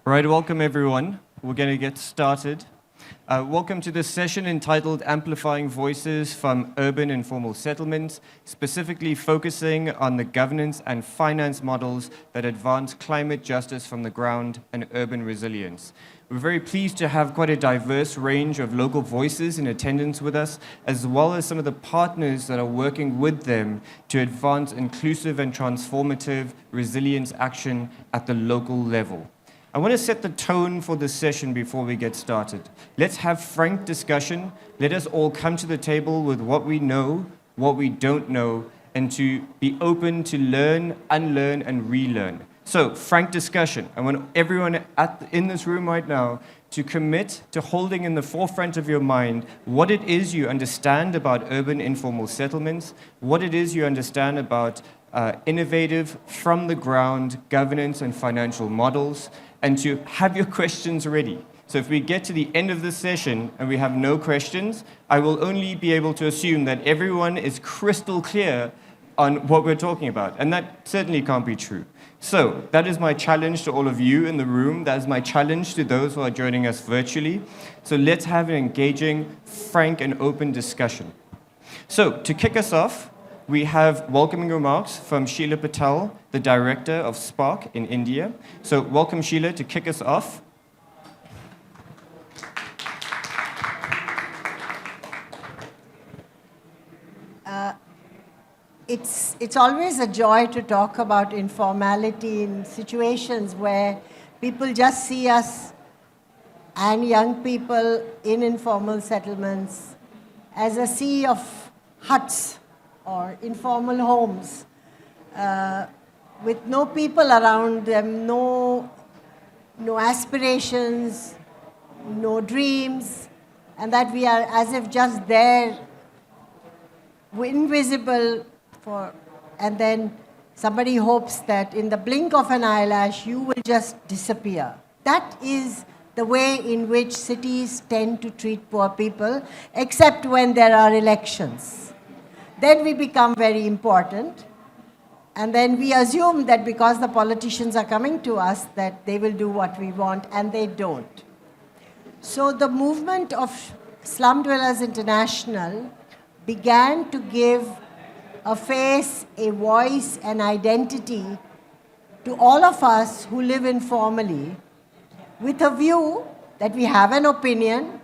All right, welcome everyone. We're going to get started. Welcome to this session entitled Amplifying Voices from Urban Informal Settlements, specifically focusing on the governance and finance models that advance climate justice from the ground and urban resilience. We're very pleased to have quite a diverse range of local voices in attendance with us, as well as some of the partners that are working with them to advance inclusive and transformative resilience action at the local level. I want to set the tone for this session before we get started. Let's have frank discussion. Let us all come to the table with what we know, what we don't know, and to be open to learn, unlearn, and relearn. So, frank discussion. I want everyone in this room right now to commit to holding in the forefront of your mind what it is you understand about urban informal settlements, what it is you understand about innovative, from-the-ground governance and financial models, and to have your questions ready. So if we get to the end of this session and we have no questions, I will only be able to assume that everyone is crystal clear on what we're talking about, and that certainly can't be true. So that is my challenge to all of you in the room. That is my challenge to those who are joining us virtually. So let's have an engaging, frank, and open discussion. So to kick us off, we have welcoming remarks from Sheila Patel, the director of Spark in India. So welcome, Sheila, to kick us off. It's always a joy to talk about informality in situations where people just see us and young people in informal settlements as a sea of huts or informal homes with no people around them, no aspirations, no dreams, and that we are as if just there, invisible and then somebody hopes that in the blink of an eyelash you will just disappear. That is the way in which cities tend to treat poor people, except when there are elections. Then we become very important, and then we assume that because the politicians are coming to us that they will do what we want, and they don't. So the movement of Slum Dwellers International began to give a face, a voice, an identity to all of us who live informally, with a view that we have an opinion.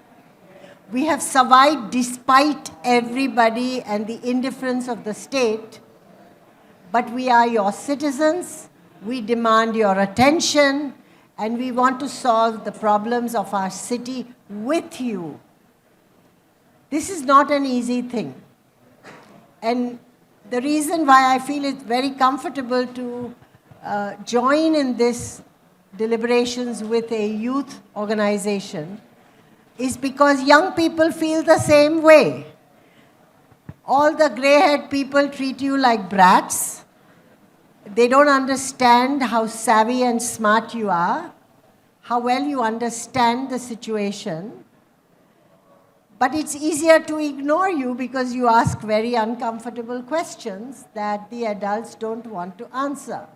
We have survived despite everybody and the indifference of the state, but we are your citizens, we demand your attention, and we want to solve the problems of our city with you. This is not an easy thing. And the reason why I feel it's very comfortable to join in this deliberations with a youth organization is because young people feel the same way. All the gray-haired people treat you like brats. They don't understand how savvy and smart you are, how well you understand the situation. But it's easier to ignore you because you ask very uncomfortable questions that the adults don't want to answer.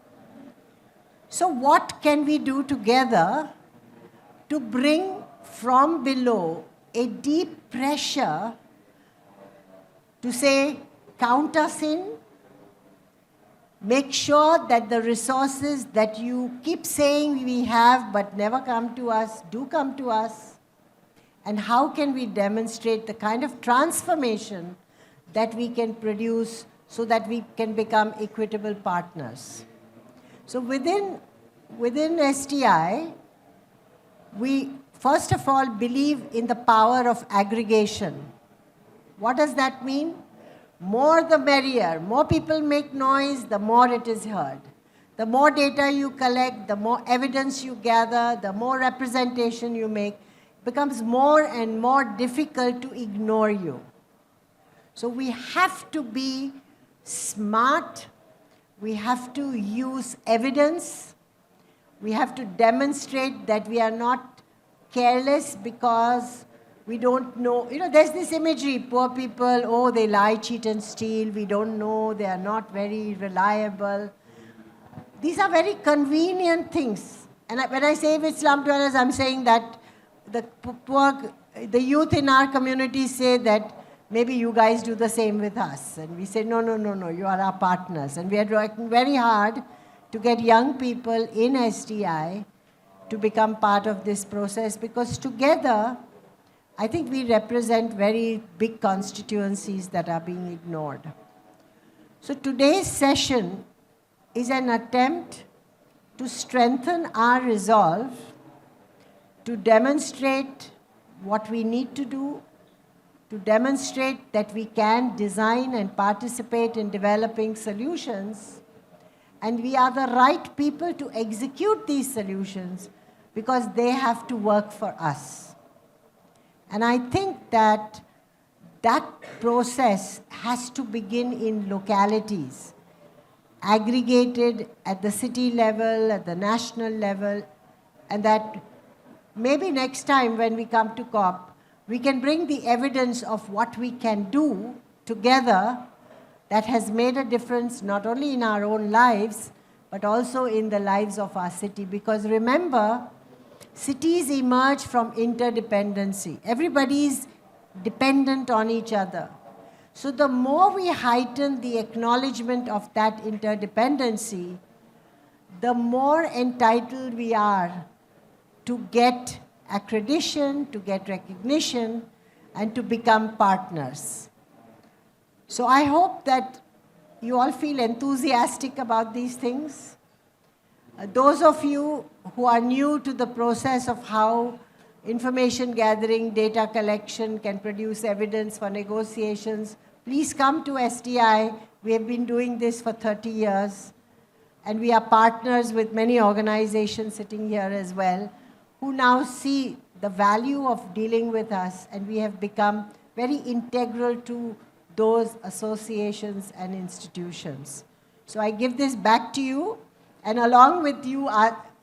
So what can we do together to bring from below a deep pressure to say, count us in, make sure that the resources that you keep saying we have but never come to us, do come to us, and how can we demonstrate the kind of transformation that we can produce so that we can become equitable partners. So within STI, we first of all believe in the power of aggregation. What does that mean? More the merrier. More people make noise, the more it is heard. The more data you collect, the more evidence you gather, the more representation you make, becomes more and more difficult to ignore you. So we have to be smart, we have to use evidence, we have to demonstrate that we are not careless because we don't know. There's this imagery, poor people, oh, they lie, cheat, and steal, we don't know, they are not very reliable. These are very convenient things And when I say with slum dwellers, I'm saying that the the youth in our community say that maybe you guys do the same with us. And we say, no, no, no, no, you are our partners. And we are working very hard to get young people in SDI to become part of this process, because together, I think we represent very big constituencies that are being ignored. So today's session is an attempt to strengthen our resolve, to demonstrate what we need to do, to demonstrate that we can design and participate in developing solutions, and we are the right people to execute these solutions because they have to work for us. And I think that that process has to begin in localities, aggregated at the city level, at the national level, and that maybe next time when we come to COP, we can bring the evidence of what we can do together that has made a difference not only in our own lives, but also in the lives of our city. Because remember, cities emerge from interdependency. Everybody is dependent on each other. So the more we heighten the acknowledgement of that interdependency, the more entitled we are to get accreditation, to get recognition, and to become partners. So I hope that you all feel enthusiastic about these things. Those of you who are new to the process of how information gathering, data collection can produce evidence for negotiations, please come to SDI. We have been doing this for 30 years, and we are partners with many organizations sitting here as well, who now see the value of dealing with us, and we have become very integral to those associations and institutions. So I give this back to you, and along with you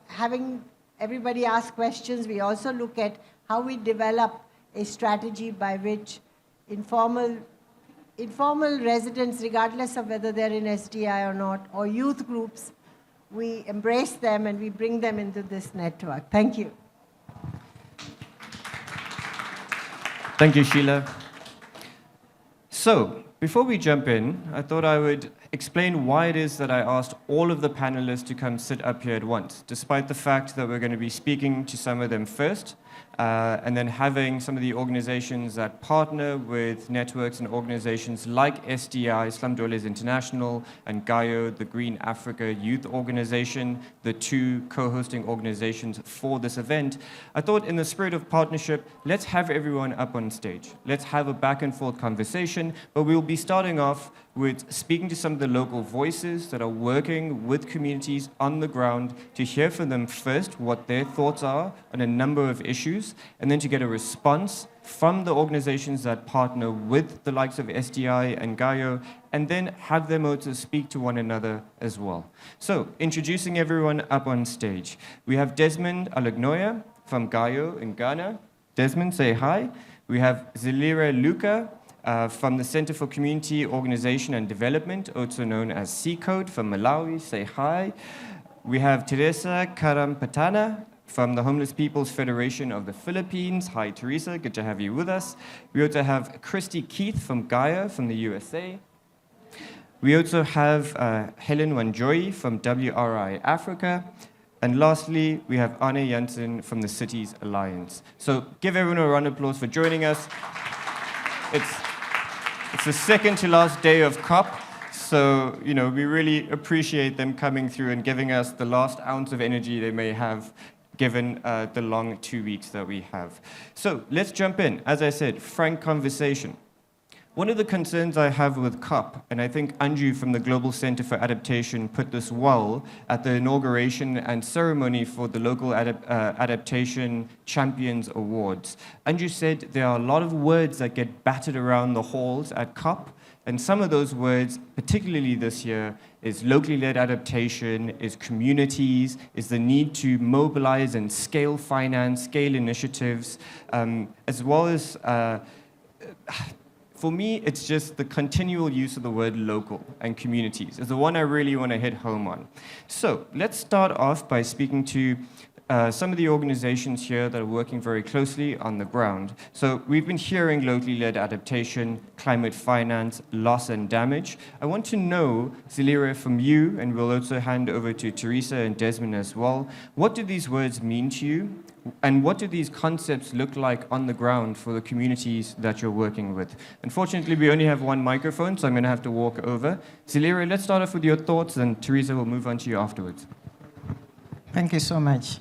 having everybody ask questions, we also look at how we develop a strategy by which informal residents, regardless of whether they're in SDI or not, or youth groups, we embrace them and we bring them into this network. Thank you. Thank you, Sheila. So, before we jump in, I thought I would explain why it is that I asked all of the panelists to come sit up here at once, despite the fact that we're going to be speaking to some of them first, and then having some of the organizations that partner with networks and organizations like SDI, Slum Dwellers International, and GAIO, the Green Africa Youth Organization, the two co-hosting organizations for this event. I thought in the spirit of partnership, let's have everyone up on stage. Let's have a back and forth conversation, but we'll be starting off with speaking to some of the local voices that are working with communities on the ground, to hear from them first what their thoughts are on a number of issues, and then to get a response from the organizations that partner with the likes of SDI and GAIO, and then have them also speak to one another as well. So, introducing everyone up on stage. We have Desmond Alagnoya from GAIO in Ghana. Desmond, say hi. We have Zilira Luka from the Center for Community Organization and Development, also known as C-Code, from Malawi. Say hi. We have Teresa Karampatana from the Homeless People's Federation of the Philippines. Hi, Teresa. Good to have you with us. We also have Christy Keith from Gaia from the USA. We also have Helen Wanjoy from WRI Africa. And lastly, we have Arne Janssen from the Cities Alliance. So give everyone a round of applause for joining us. It's the second to last day of COP, so we really appreciate them coming through and giving us the last ounce of energy they may have, given the long 2 weeks that we have. So let's jump in. As I said, frank conversation. One of the concerns I have with COP, and I think Anju from the Global Center for Adaptation put this well at the inauguration and ceremony for the Local Adaptation Champions Awards. Anju said there are a lot of words that get battered around the halls at COP, and some of those words, particularly this year, is locally led adaptation, is communities, is the need to mobilize and scale finance, scale initiatives, as well as for me, it's just the continual use of the word local and communities is the one I really want to hit home on. So let's start off by speaking to some of the organizations here that are working very closely on the ground. So we've been hearing locally led adaptation, climate finance, loss and damage. I want to know, Zilira, from you, and we'll also hand over to Teresa and Desmond as well, what do these words mean to you? And what do these concepts look like on the ground for the communities that you're working with? Unfortunately, we only have one microphone, so I'm going to have to walk over. Zilira, let's start off with your thoughts, and Teresa will move on to you afterwards. Thank you so much.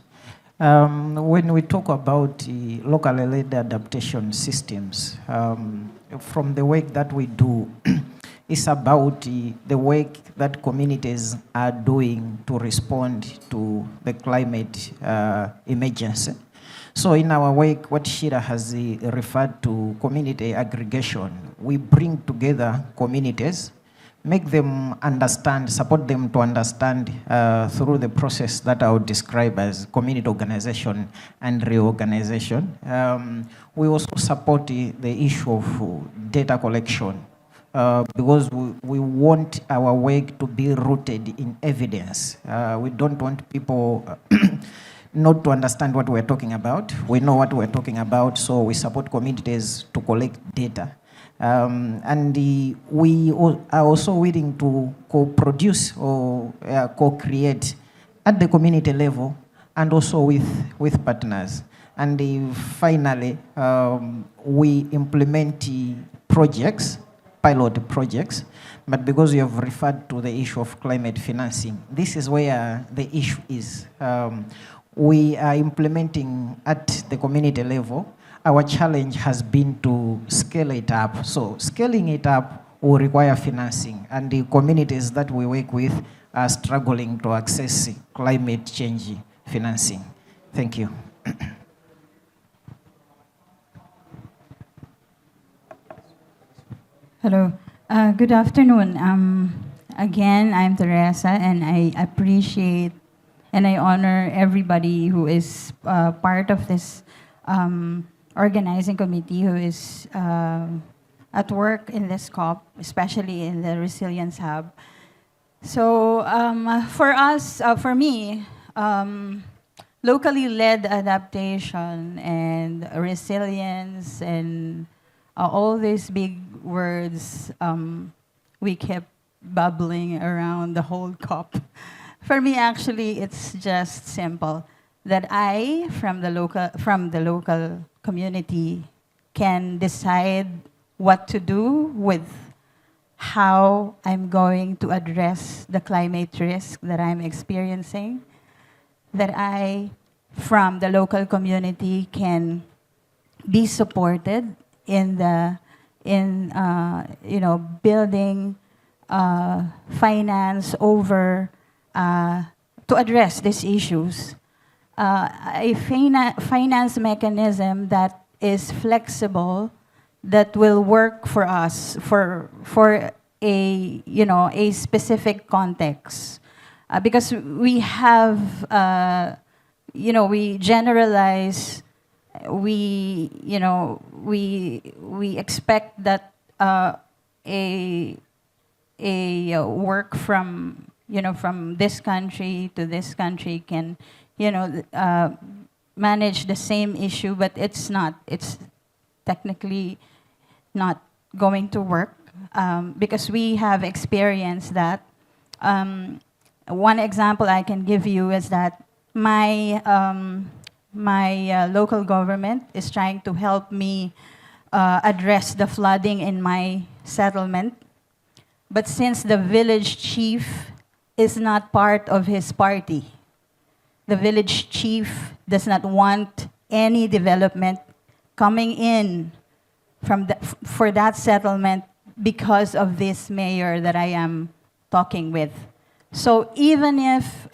When we talk about locally led adaptation systems, from the work that we do, it's about the work that communities are doing to respond to the climate emergency. So in our work, what Shira has referred to community aggregation, we bring together communities, make them understand, support them to understand through the process that I would describe as community organization and reorganization. We also support the issue of data collection because we want our work to be rooted in evidence. We don't want people not to understand what we're talking about. We know what we're talking about, so we support communities to collect data. And we are also willing to co-produce or co-create at the community level and also with partners. And finally, we implement projects, pilot projects, but because you have referred to the issue of climate financing, this is where the issue is. We are implementing at the community level. Our challenge has been to scale it up. So scaling it up will require financing, and the communities that we work with are struggling to access climate change financing. Thank you. Hello. Good afternoon. Again, I'm Teresa, and I appreciate and I honor everybody who is part of this organizing committee, who is at work in this COP, especially in the Resilience Hub. So for us, for me, locally led adaptation and resilience and all these big words we kept bubbling around the whole COP. For me, actually, it's just simple that I, from the local community, can decide what to do with how I'm going to address the climate risk that I'm experiencing. That I, from the local community, can be supported in building finance over to address these issues. A finance mechanism that is flexible, that will work for us for a specific context, because we have we generalize, we expect that a work from this country to this country can manage the same issue, but it's not. It's technically not going to work because we have experienced that. One example I can give you is that my local government is trying to help me address the flooding in my settlement, but since the village chief is not part of his party, the village chief does not want any development coming in for that settlement because of this mayor that I am talking with. So even if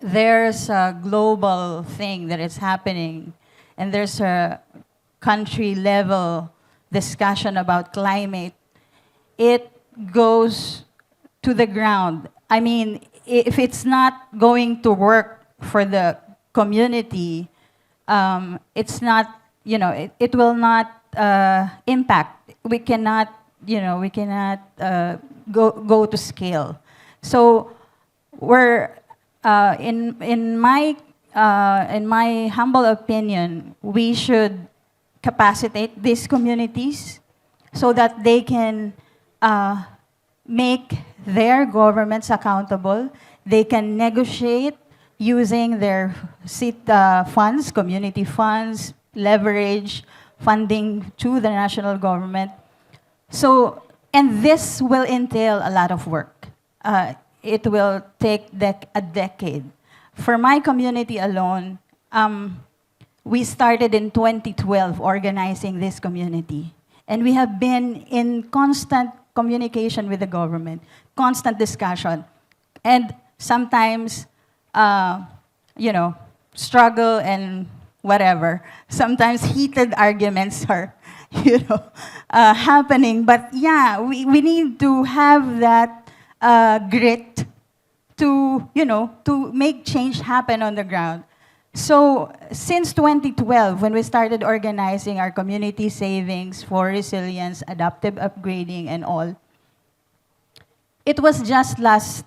there's a global thing that is happening and there's a country level discussion about climate, it goes to the ground. I mean, if it's not going to work for the community, it's not, it will not impact. We cannot, go to scale. So we're in my in my humble opinion, we should capacitate these communities so that they can make their governments accountable. They can negotiate using their funds, community funds, leverage, funding to the national government. So, and this will entail a lot of work. It will take a decade. For my community alone, we started in 2012 organizing this community. And we have been in constant communication with the government, constant discussion. And sometimes, struggle and whatever. Sometimes heated arguments are, happening. But yeah, we need to have that grit to, to make change happen on the ground. So since 2012, when we started organizing our community savings for resilience, adaptive upgrading, and all, it was just last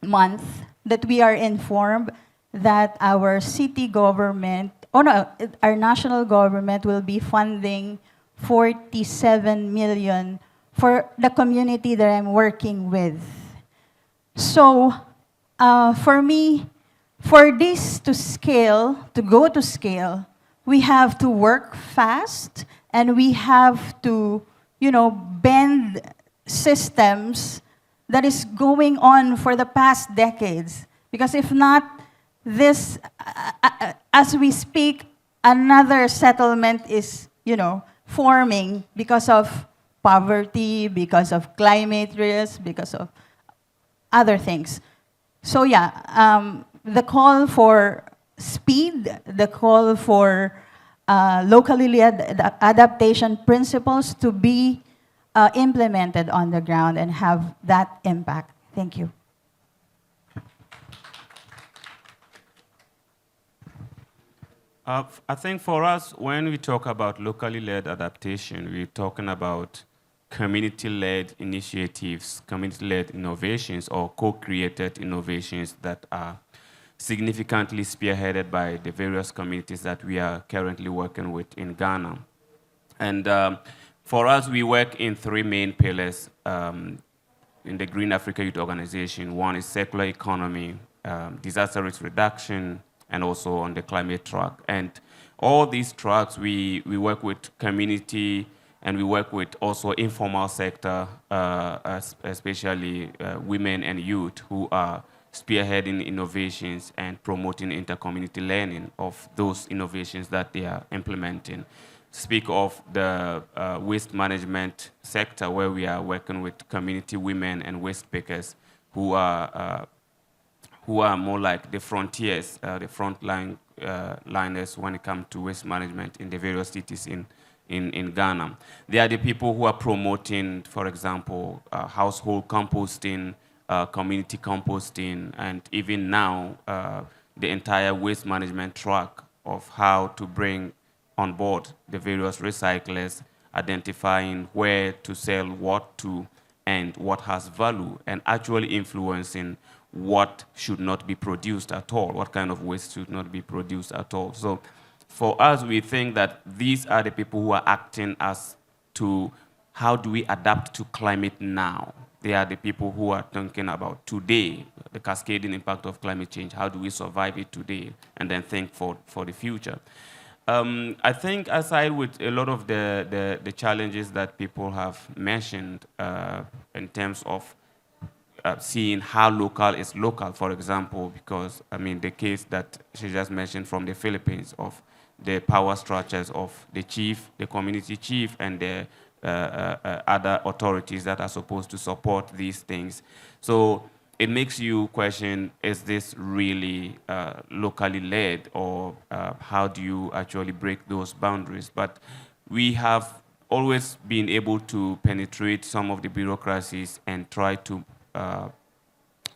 month that we are informed that our city government, our national government will be funding 47 million for the community that I'm working with. So for me, for this to scale, to go to scale, we have to work fast and we have to, bend systems that is going on for the past decades. Because if not, this, as we speak, another settlement is, forming because of poverty, because of climate risk, because of other things. So yeah, the call for speed, the call for locally led adaptation principles to be implemented on the ground and have that impact. Thank you. I think for us, when we talk about locally led adaptation, we're talking about community-led initiatives, community-led innovations, or co-created innovations that are significantly spearheaded by the various communities that we are currently working with in Ghana. And for us, we work in three main pillars in the Green Africa Youth Organization. One is circular economy, disaster risk reduction, and also on the climate track. And all these tracks, we work with community, and we work with also informal sector, especially women and youth who are spearheading innovations and promoting inter-community learning of those innovations that they are implementing. Speak of the waste management sector, where we are working with community women and waste pickers who are more like the frontiers, the frontline liners when it comes to waste management in the various cities in Ghana. They are the people who are promoting, for example, household composting, community composting, and even now, the entire waste management track of how to bring on board the various recyclers, identifying where to sell what to and what has value, and actually influencing what should not be produced at all, what kind of waste should not be produced at all. So for us, we think that these are the people who are acting as to how do we adapt to climate now. They are the people who are thinking about today, the cascading impact of climate change. How do we survive it today and then think for the future? I think aside with a lot of the challenges that people have mentioned in terms of seeing how local is local, for example, because, I mean, the case that she just mentioned from the Philippines of the power structures of the chief, the community chief, and the other authorities that are supposed to support these things. So it makes you question, is this really locally led, or how do you actually break those boundaries? But we have always been able to penetrate some of the bureaucracies and try to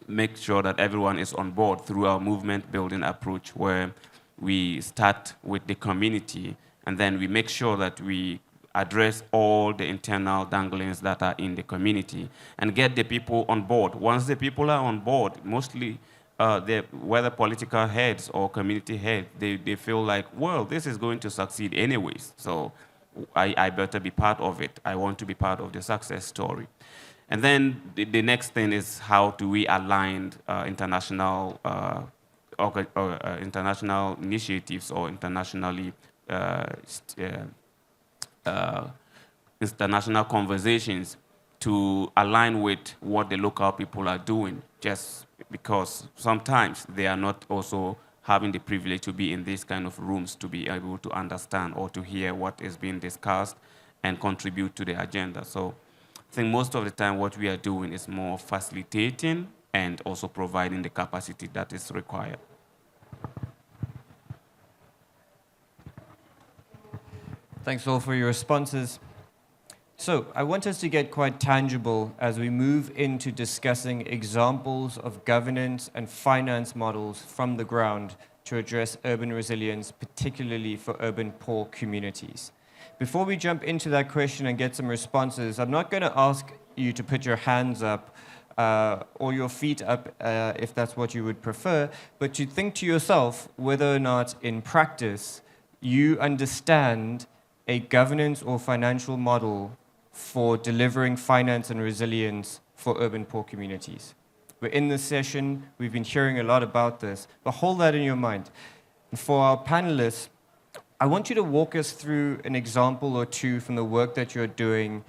make sure that everyone is on board through our movement building approach, where we start with the community and then we make sure that we address all the internal danglings that are in the community and get the people on board. Once the people are on board, mostly whether political heads or community heads, they feel like, well, this is going to succeed anyways, so I better be part of it. I want to be part of the success story. And then the next thing is, how do we align international international initiatives or internationally international conversations to align with what the local people are doing, just because sometimes they are not also having the privilege to be in these kind of rooms to be able to understand or to hear what is being discussed and contribute to the agenda. So I think most of the time what we are doing is more facilitating and also providing the capacity that is required. Thanks all for your responses. So I want us to get quite tangible as we move into discussing examples of governance and finance models from the ground to address urban resilience, particularly for urban poor communities. Before we jump into that question and get some responses, I'm not going to ask you to put your hands up or your feet up if that's what you would prefer, but to think to yourself whether or not in practice you understand a governance or financial model for delivering finance and resilience for urban poor communities. We're in this session, we've been hearing a lot about this, but hold that in your mind. And for our panelists, I want you to walk us through an example or two from the work that you're doing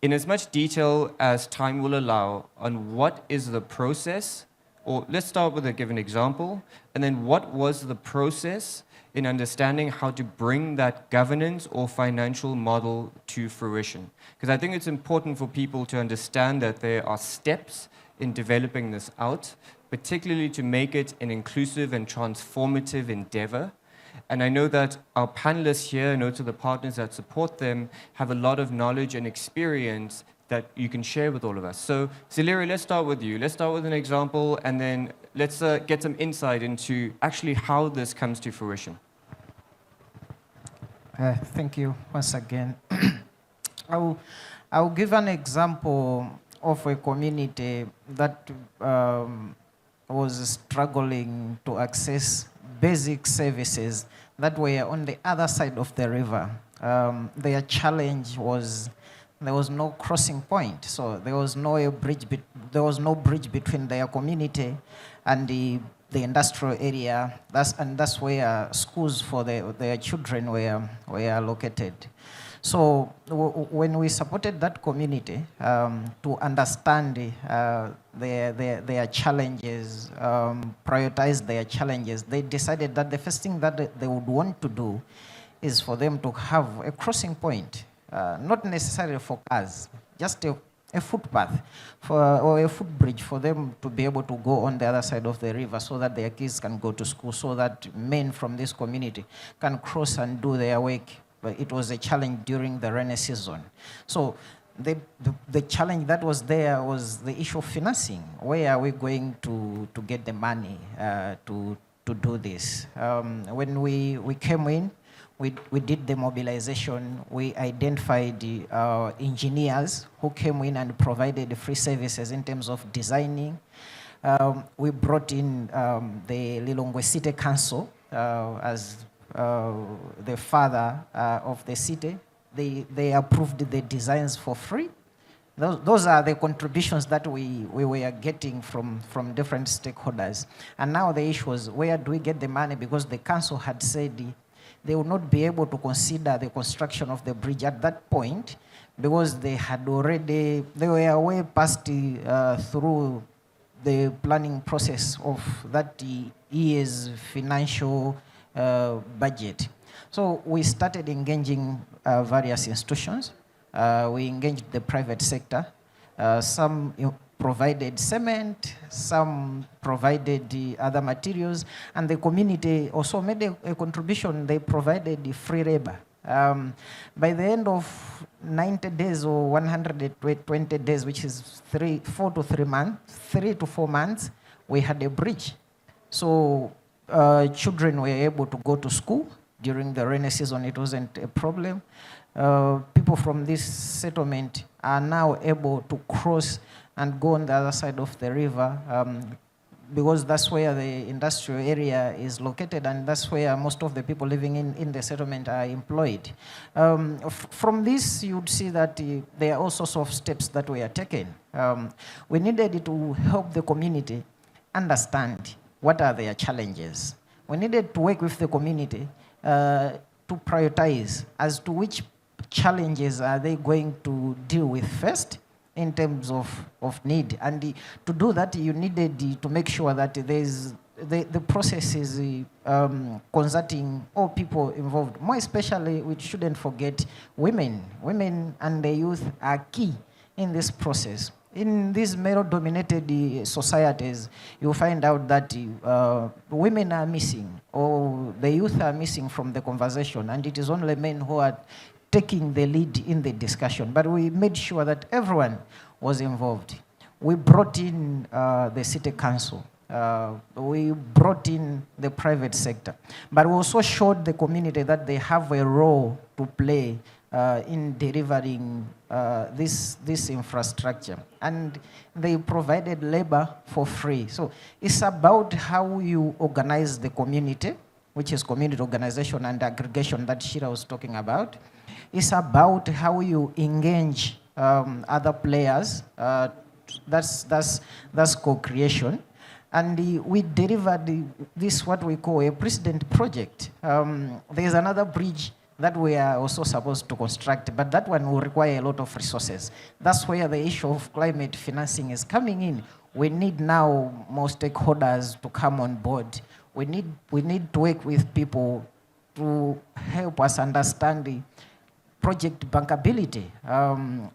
in as much detail as time will allow on what is the process, or let's start with a given example, and then what was the process in understanding how to bring that governance or financial model to fruition. Because I think it's important for people to understand that there are steps in developing this out, particularly to make it an inclusive and transformative endeavor. And I know that our panelists here and also the partners that support them have a lot of knowledge and experience that you can share with all of us. So, Ziliri, let's start with you. Let's start with an example, and then let's get some insight into actually how this comes to fruition. Thank you once again. I'll give an example of a community that was struggling to access basic services that were on the other side of the river. Their challenge was there was no crossing point, so there was no bridge between their community and the industrial area. That's where schools for their children were located. So when we supported that community to understand their challenges, prioritize their challenges, they decided that the first thing that they would want to do is for them to have a crossing point, not necessarily for cars, just a footpath or a footbridge for them to be able to go on the other side of the river so that their kids can go to school, so that men from this community can cross and do their work. But it was a challenge during the rainy season. So the challenge that was there was the issue of financing. Where are we going to get the money to do this? When we came in, we did the mobilization. We identified the engineers who came in and provided free services in terms of designing. We brought in the Lilongwe City Council as the father of the city. They approved the designs for free. Those are the contributions that we were getting from different stakeholders. And now the issue was, where do we get the money? Because the council had said they would not be able to consider the construction of the bridge at that point because they were way past through the planning process of that year's financial budget. So we started engaging various institutions. We engaged the private sector. Some provided cement, some provided the other materials, and the community also made a contribution. They provided the free labor. By the end of 90 days or 120 days, which is 3 to 4 months, we had a bridge. So children were able to go to school during the rainy season. It wasn't a problem. People from this settlement are now able to cross and go on the other side of the river. because that's where the industrial area is located, and that's where most of the people living in the settlement are employed. From this, you'd see that there are all sorts of steps that were taken. We needed to help the community understand what are their challenges. We needed to work with the community to prioritize as to which challenges are they going to deal with first in terms of need. And to do that, you needed to make sure that the process is consulting all people involved. More especially, we shouldn't forget women. Women and the youth are key in this process. In these male-dominated societies, you'll find out that women are missing, or the youth are missing from the conversation, and it is only men who are taking the lead in the discussion. But we made sure that everyone was involved. We brought in the city council. We brought in the private sector. But we also showed the community that they have a role to play in delivering this infrastructure. And they provided labor for free. So it's about how you organize the community, which is community organization and aggregation that Shira was talking about. It's about how you engage other players. That's co-creation. And we delivered this, what we call a precedent project. There's another bridge that we are also supposed to construct, but that one will require a lot of resources. That's where the issue of climate financing is coming in. We need now more stakeholders to come on board. We need to work with people to help us understand the project bankability.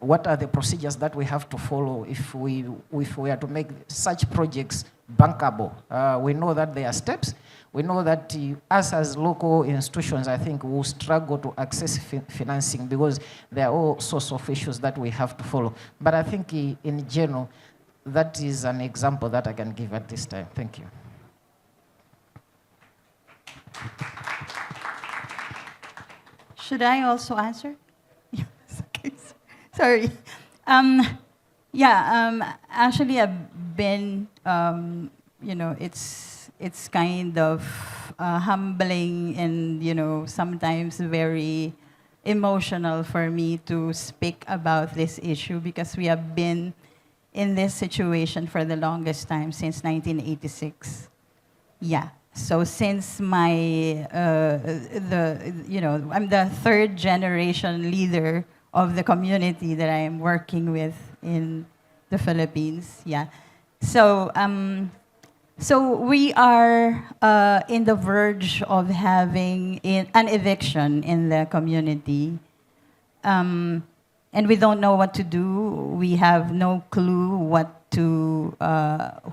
What are the procedures that we have to follow if we are to make such projects bankable? We know that there are steps. We know that us as local institutions, I think, will struggle to access financing because there are all sorts of issues that we have to follow. But I think in general, that is an example that I can give at this time. Thank you. Should I also answer? Yes, okay. Sorry. Actually, I've been, it's kind of humbling and, sometimes very emotional for me to speak about this issue because we have been in this situation for the longest time, since 1986. Yeah. So since I'm the third generation leader of the community that I am working with in the Philippines. Yeah. So we are in the verge of having an eviction in the community. And we don't know what to do. We have no clue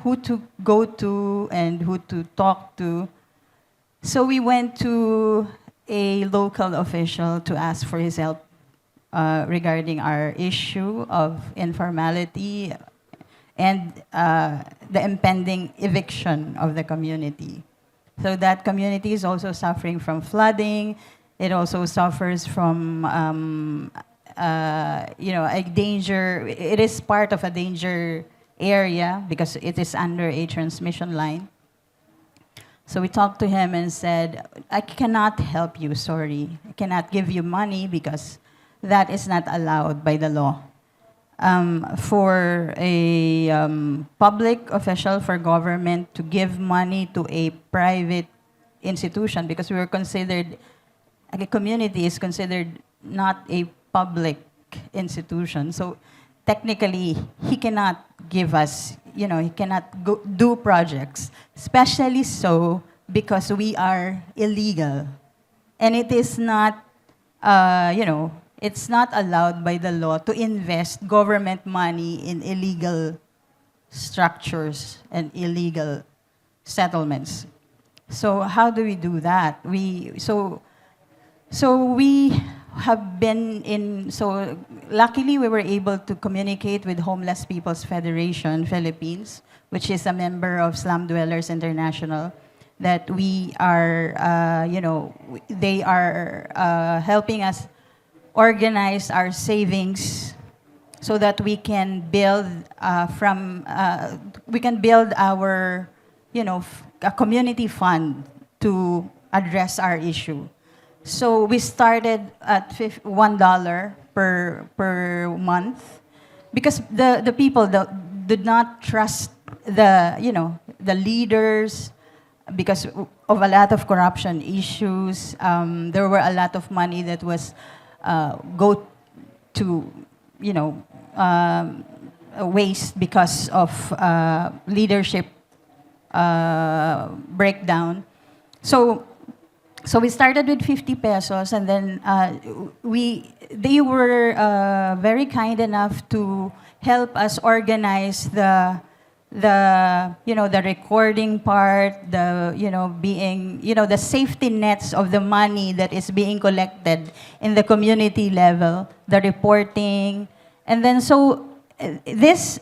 who to go to and who to talk to. So we went to a local official to ask for his help regarding our issue of informality and the impending eviction of the community. So that community is also suffering from flooding. It also suffers from a danger. It is part of a danger area because it is under a transmission line. So we talked to him and said, I cannot help you, sorry. I cannot give you money because that is not allowed by the law. For a public official, for government to give money to a private institution, because we were considered, a community is considered not a public institution. So technically, he cannot give us, he cannot do projects, especially so because we are illegal. And it is not, it's not allowed by the law to invest government money in illegal structures and illegal settlements. So how do we do that? So we have been luckily we were able to communicate with Homeless People's Federation Philippines, which is a member of Slum Dwellers International, that we are, they are helping us organize our savings so that we can build our a community fund to address our issue. So we started at $1 per month because the people did not trust the leaders because of a lot of corruption issues. There were a lot of money that was go to waste because of leadership breakdown. So we started with 50 pesos, and then they were very kind enough to help us organize the recording part, the safety nets of the money that is being collected in the community level, the reporting, and then this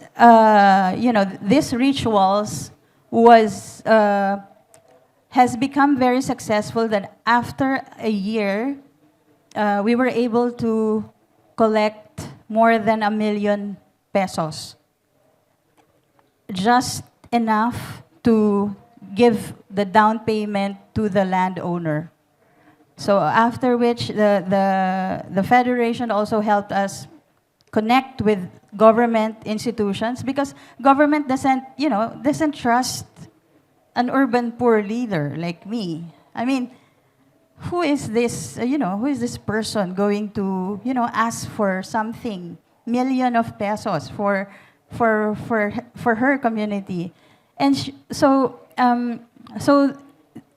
rituals has become very successful. That after a year, we were able to collect more than 1 million pesos. Just enough to give the down payment to the landowner. So after which, the Federation also helped us connect with government institutions because government doesn't trust an urban poor leader like me. I mean, who is this person going to ask for something, million of pesos for her community? And so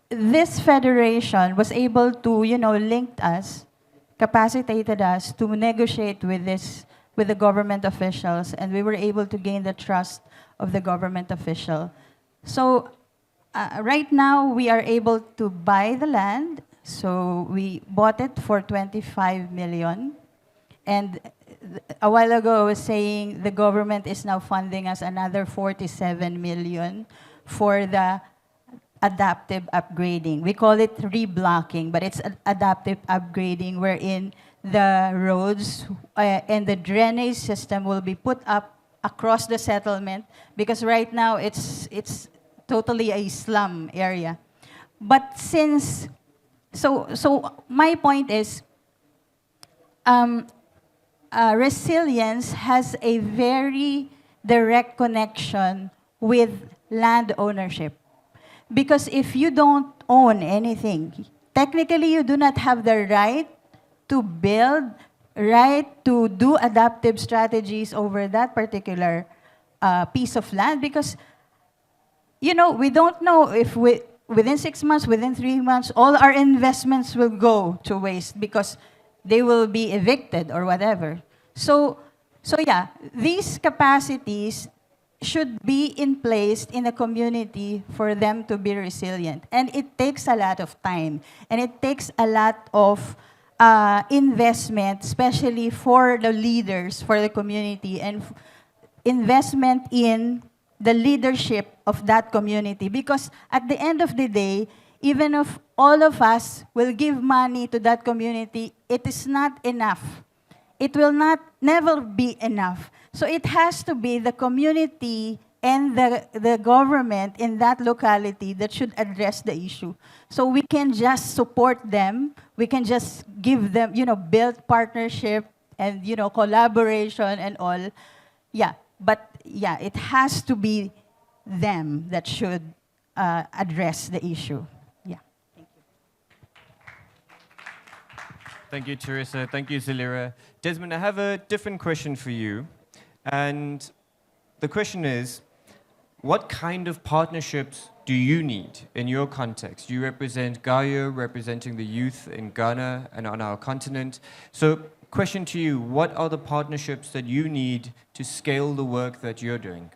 this federation was able to link us, capacitated us to negotiate with the government officials, and we were able to gain the trust of the government official. So right now we are able to buy the land. So we bought it for 25 million. And a while ago I was saying the government is now funding us another 47 million for the adaptive upgrading. We call it reblocking, but it's adaptive upgrading wherein the roads and the drainage system will be put up across the settlement because right now it's totally a slum area. But so my point is, resilience has a very direct connection with land ownership. Because if you don't own anything, technically you do not have the right to build, right to do adaptive strategies over that particular piece of land because, we don't know if within 6 months, within 3 months, all our investments will go to waste because they will be evicted or whatever. So yeah, these capacities should be in place in a community for them to be resilient. And it takes a lot of time. And it takes a lot of investment, especially for the leaders, for the community, and investment in the leadership of that community. Because at the end of the day, even if all of us will give money to that community, it is not enough. It will never be enough. So it has to be the community and the government in that locality that should address the issue. So we can just support them. We can just give them, build partnership and, collaboration and all. Yeah, but yeah, it has to be them that should address the issue. Yeah. Thank you. Thank you, Teresa. Thank you, Zalira. Desmond, I have a different question for you. And the question is, what kind of partnerships do you need in your context? You represent Gaia, representing the youth in Ghana and on our continent. So, question to you, what are the partnerships that you need to scale the work that you're doing?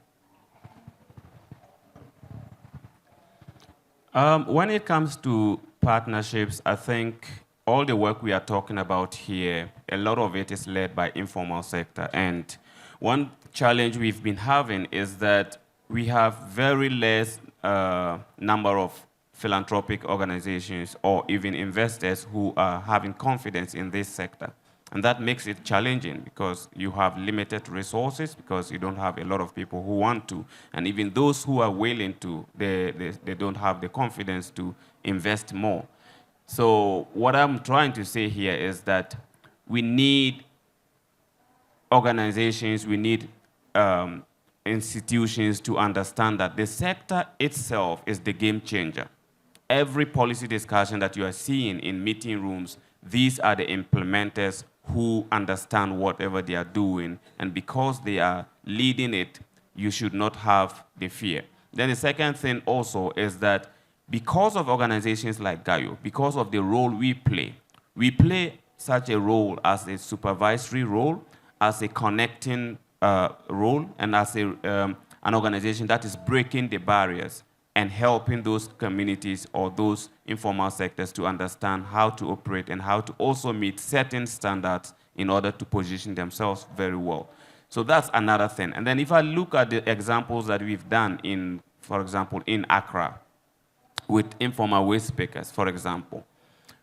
When it comes to partnerships, I think all the work we are talking about here, a lot of it is led by informal sector. And one challenge we've been having is that we have very less number of philanthropic organizations or even investors who are having confidence in this sector. And that makes it challenging because you have limited resources, because you don't have a lot of people who want to. And even those who are willing to, they don't have the confidence to invest more. So what I'm trying to say here is that we need organizations, we need institutions to understand that the sector itself is the game changer. Every policy discussion that you are seeing in meeting rooms, these are the implementers who understand whatever they are doing, and because they are leading it, you should not have the fear. Then the second thing also is that because of organizations like GAIO, because of the role we play such a role as a supervisory role, as a connecting role, and as an organization that is breaking the barriers and helping those communities or those informal sectors to understand how to operate and how to also meet certain standards in order to position themselves very well. So that's another thing. And then if I look at the examples that we've done in, for example, in Accra, with informal waste pickers, for example,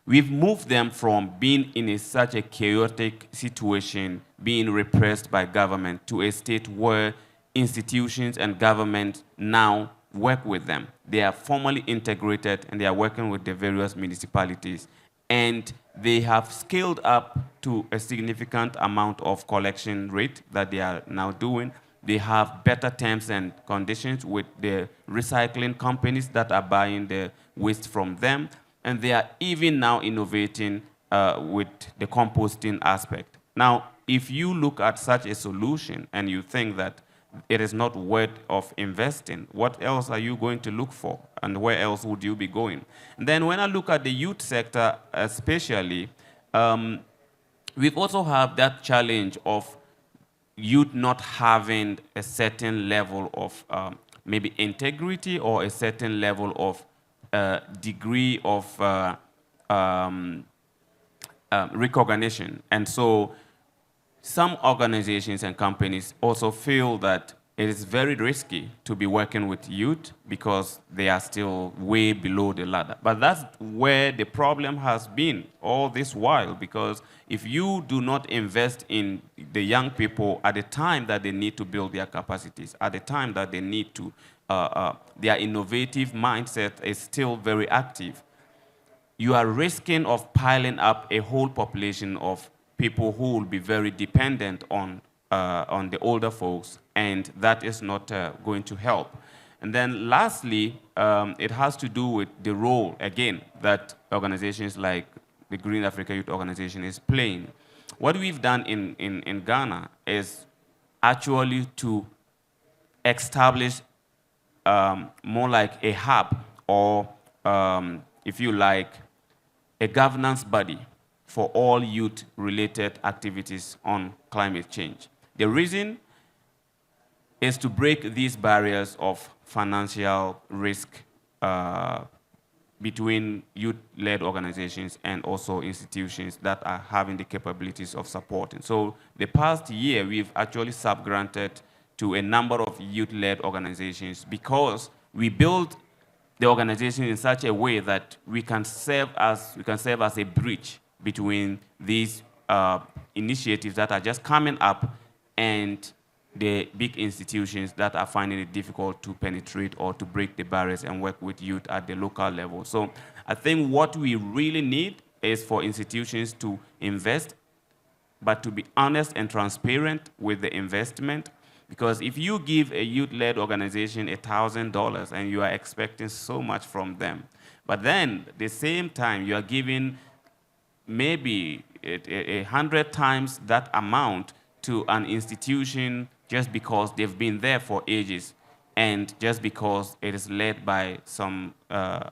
we've moved them from being in such a chaotic situation, being repressed by government, to a state where institutions and government now work with them. They are formally integrated and they are working with the various municipalities. And they have scaled up to a significant amount of collection rate that they are now doing. They have better terms and conditions with the recycling companies that are buying the waste from them. And they are even now innovating with the composting aspect. Now, if you look at such a solution and you think that it is not worth of investing, what else are you going to look for? And where else would you be going? And then when I look at the youth sector especially, we've also have that challenge of youth not having a certain level of maybe integrity or a certain level of degree of recognition. And so some organizations and companies also feel that it is very risky to be working with youth because they are still way below the ladder. But that's where the problem has been all this while, because if you do not invest in the young people at the time that they need to build their capacities, at the time that they need to, their innovative mindset is still very active, you are risking of piling up a whole population of people who will be very dependent on the older folks, and that is not going to help. And then lastly, it has to do with the role, again, that organizations like the Green Africa Youth Organization is playing. What we've done in Ghana is actually to establish more like a hub, or if you like, a governance body for all youth-related activities on climate change. The reason is to break these barriers of financial risk between youth-led organizations and also institutions that are having the capabilities of supporting. So the past year, we've actually sub-granted to a number of youth-led organizations because we built the organization in such a way that we can serve as a bridge between these initiatives that are just coming up and the big institutions that are finding it difficult to penetrate or to break the barriers and work with youth at the local level. So I think what we really need is for institutions to invest, but to be honest and transparent with the investment. Because if you give a youth-led organization $1,000 and you are expecting so much from them, but then at the same time you are giving maybe 100 times that amount to an institution just because they've been there for ages and just because it is led by some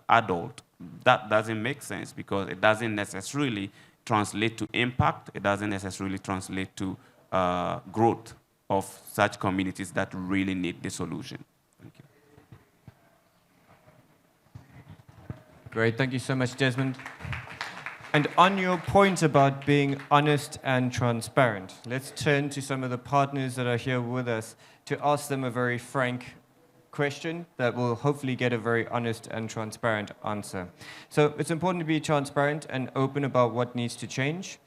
adult, that doesn't make sense because it doesn't necessarily translate to impact, it doesn't necessarily translate to growth of such communities that really need the solution. Thank you. Great, thank you so much, Desmond. And on your point about being honest and transparent, let's turn to some of the partners that are here with us to ask them a very frank question that will hopefully get a very honest and transparent answer. So it's important to be transparent and open about what needs to change.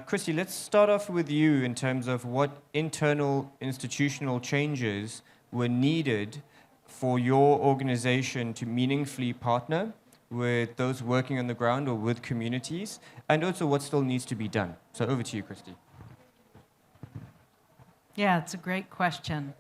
Christy, let's start off with you in terms of what internal institutional changes were needed for your organization to meaningfully partner with those working on the ground or with communities, and also what still needs to be done. So over to you, Christy. Yeah, it's a great question.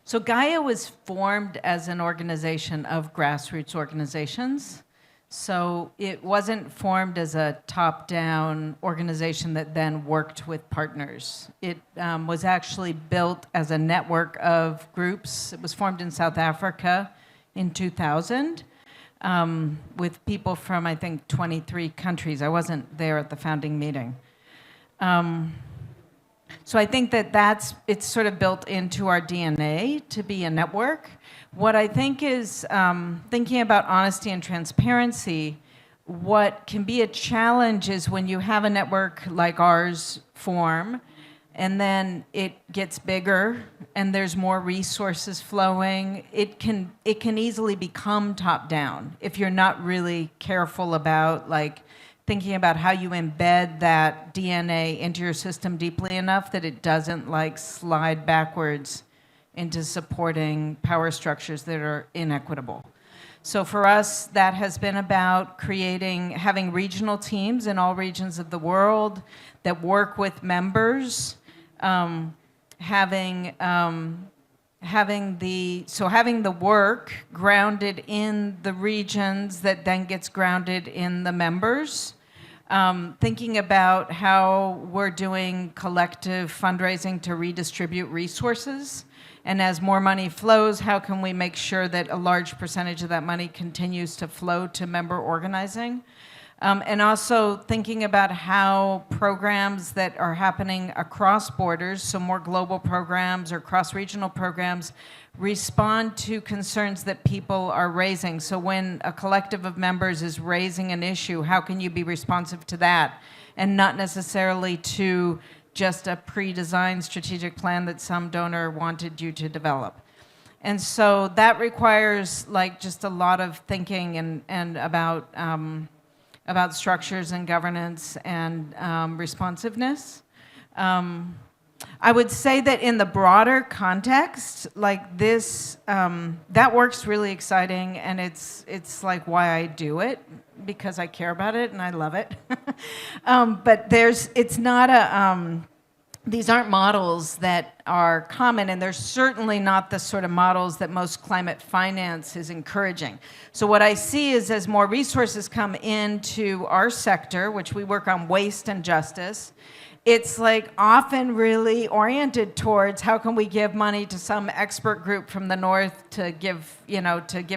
So Gaia was formed as an organization of grassroots organizations. So it wasn't formed as a top-down organization that then worked with partners. It was actually built as a network of groups. It was formed in South Africa in 2000 with people from, I think, 23 countries. I wasn't there at the founding meeting. So I think that it's sort of built into our DNA to be a network. What I think is, thinking about honesty and transparency, what can be a challenge is when you have a network like ours form, and then it gets bigger, and there's more resources flowing, it can easily become top-down if you're not really careful about, like, thinking about how you embed that DNA into your system deeply enough that it doesn't like slide backwards into supporting power structures that are inequitable. So for us, that has been about having regional teams in all regions of the world that work with members, having the work grounded in the regions that then gets grounded in the members. Thinking about how we're doing collective fundraising to redistribute resources. And as more money flows, how can we make sure that a large percentage of that money continues to flow to member organizing? And also thinking about how programs that are happening across borders, so more global programs or cross-regional programs, respond to concerns that people are raising. So when a collective of members is raising an issue, how can you be responsive to that and not necessarily to just a pre-designed strategic plan that some donor wanted you to develop? And so that requires like just a lot of thinking and about structures and governance and responsiveness. I would say that in the broader context, like this, that work's really exciting, and it's like why I do it, because I care about it and I love it. But it's not these aren't models that are common, and they're certainly not the sort of models that most climate finance is encouraging. So what I see is as more resources come into our sector, which we work on waste and justice, it's like often really oriented towards how can we give money to some expert group from the north to give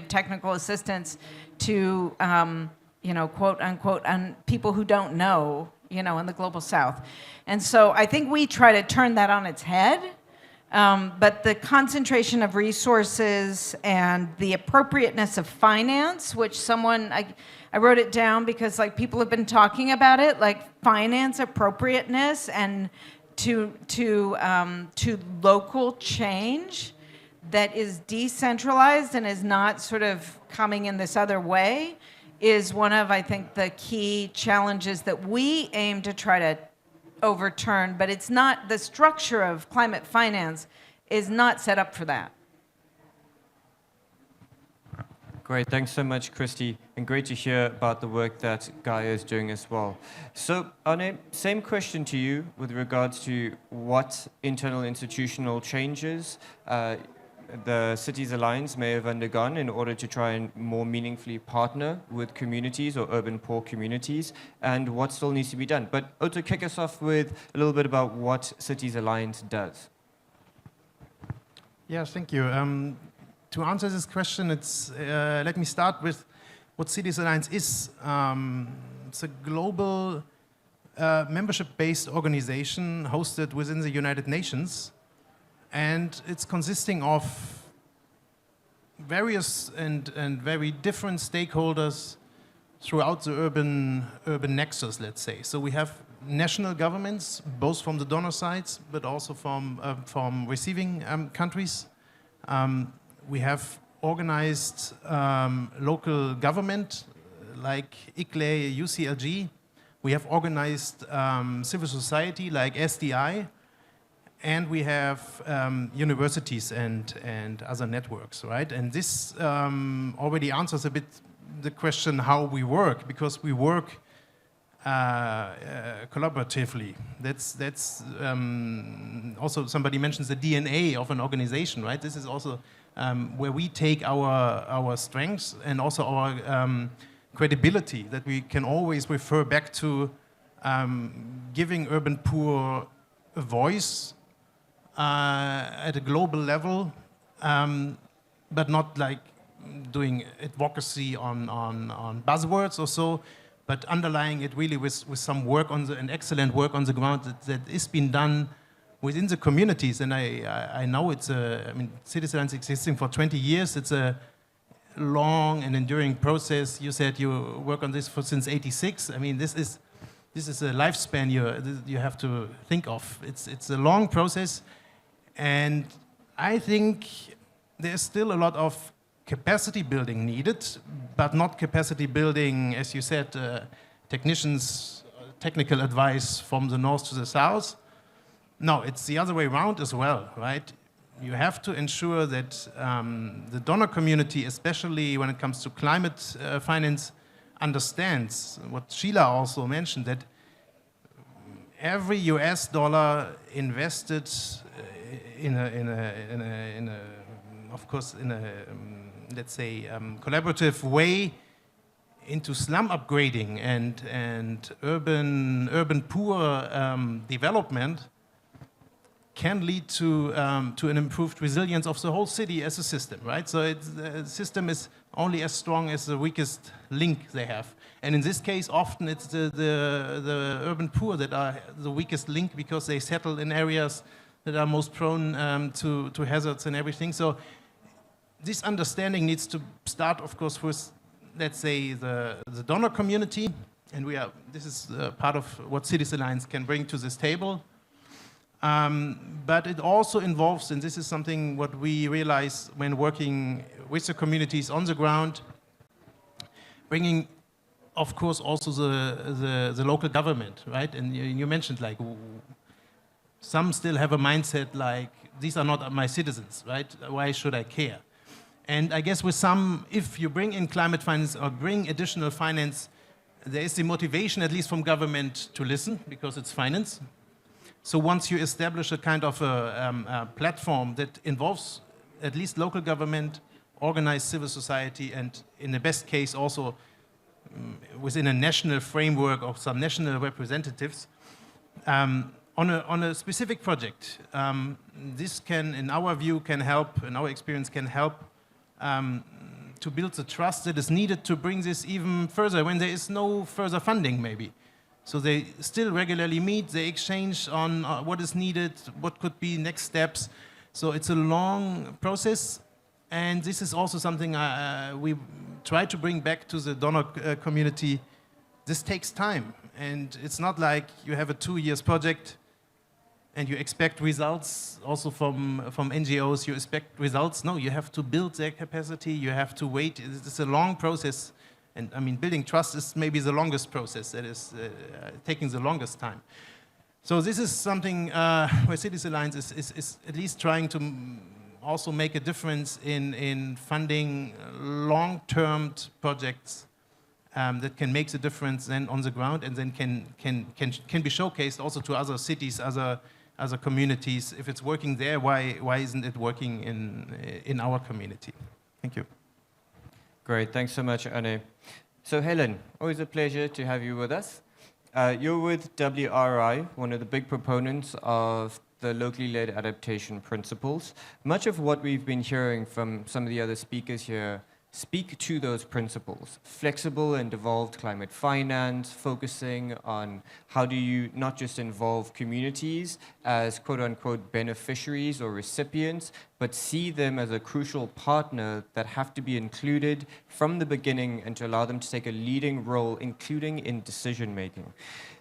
technical assistance to, quote unquote, people who don't know, in the global south. And so I think we try to turn that on its head, but the concentration of resources and the appropriateness of finance, which I wrote it down because like people have been talking about it, like finance appropriateness and to local change that is decentralized and is not sort of coming in this other way is one of, I think, the key challenges that we aim to try to overturn, but it's not, the structure of climate finance is not set up for that. Great, thanks so much, Christy, and great to hear about the work that Gaia is doing as well. So, Arne, same question to you with regards to what internal institutional changes the Cities Alliance may have undergone in order to try and more meaningfully partner with communities or urban poor communities, and what still needs to be done. But Otto, kick us off with a little bit about what Cities Alliance does. Yes, thank you. To answer this question, let me start with what Cities Alliance is. It's a global membership-based organization hosted within the United Nations. And it's consisting of various and very different stakeholders throughout the urban nexus, let's say. So we have national governments, both from the donor sides, but also from receiving countries. We have organized local government, like ICLE, UCLG, We have organized civil society like SDI, and we have universities and other networks, right? And this already answers a bit the question how we work, because we work collaboratively. That's also, somebody mentions the DNA of an organization, right? This is also where we take our strengths and also our credibility, that we can always refer back to giving urban poor a voice at a global level, but not like doing advocacy on buzzwords or so, but underlying it really with some work and excellent work on the ground that is being done within the communities. And I know it's Citizen Alliance existing for 20 years. It's a long and enduring process. You said you work on this since '86. I mean, this is a lifespan you have to think of. It's a long process, and I think there's still a lot of capacity building needed, but not capacity building, as you said, technicians, technical advice from the north to the south. No, it's the other way around as well, right? You have to ensure that the donor community, especially when it comes to climate finance, understands what Sheila also mentioned, that every US dollar invested in a let's say collaborative way into slum upgrading and urban poor development can lead to an improved resilience of the whole city as a system, right? So the system is only as strong as the weakest link they have. And in this case, often it's the urban poor that are the weakest link, because they settle in areas that are most prone to hazards and everything. So this understanding needs to start, of course, with, let's say, the donor community. And this is part of what Citizen Alliance can bring to this table. But it also involves, and this is something what we realize when working with the communities on the ground, bringing, of course, also the local government, right? And you mentioned, like, some still have a mindset like, these are not my citizens, right? Why should I care? And I guess with some, if you bring in climate finance or bring additional finance, there is the motivation, at least from government, to listen, because it's finance. So once you establish a kind of a platform that involves at least local government, organized civil society, and in the best case also within a national framework of some national representatives, on a specific project, this can, in our view, can help, in our experience, can help to build the trust that is needed to bring this even further when there is no further funding, maybe. So they still regularly meet, they exchange on what is needed, what could be next steps. So it's a long process, and this is also something we try to bring back to the donor community. This takes time, and it's not like you have a 2 years project and you expect results also from NGOs, you expect results. No, you have to build their capacity, you have to wait. It's a long process. And I mean, building trust is maybe the longest process, that is taking the longest time. So this is something where Citizen Alliance is at least trying to also make a difference in funding long-term projects that can make the difference then on the ground, and then can be showcased also to other cities, other communities. If it's working there, why isn't it working in our community? Thank you. Great, thanks so much, Anne. So Helen, always a pleasure to have you with us. You're with WRI, one of the big proponents of the locally led adaptation principles. Much of what we've been hearing from some of the other speakers here speak to those principles. Flexible and evolved climate finance, focusing on how do you not just involve communities as quote-unquote beneficiaries or recipients, but see them as a crucial partner that have to be included from the beginning and to allow them to take a leading role, including in decision-making.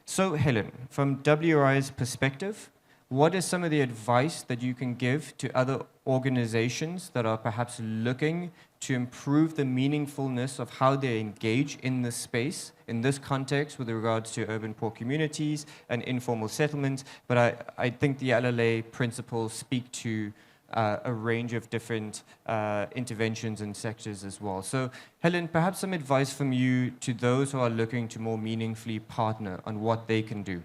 So Helen, from WRI's perspective, what is some of the advice that you can give to other organizations that are perhaps looking to improve the meaningfulness of how they engage in this space, in this context with regards to urban poor communities and informal settlements? But I think the LLA principles speak to a range of different interventions and sectors as well. So Helen, perhaps some advice from you to those who are looking to more meaningfully partner on what they can do.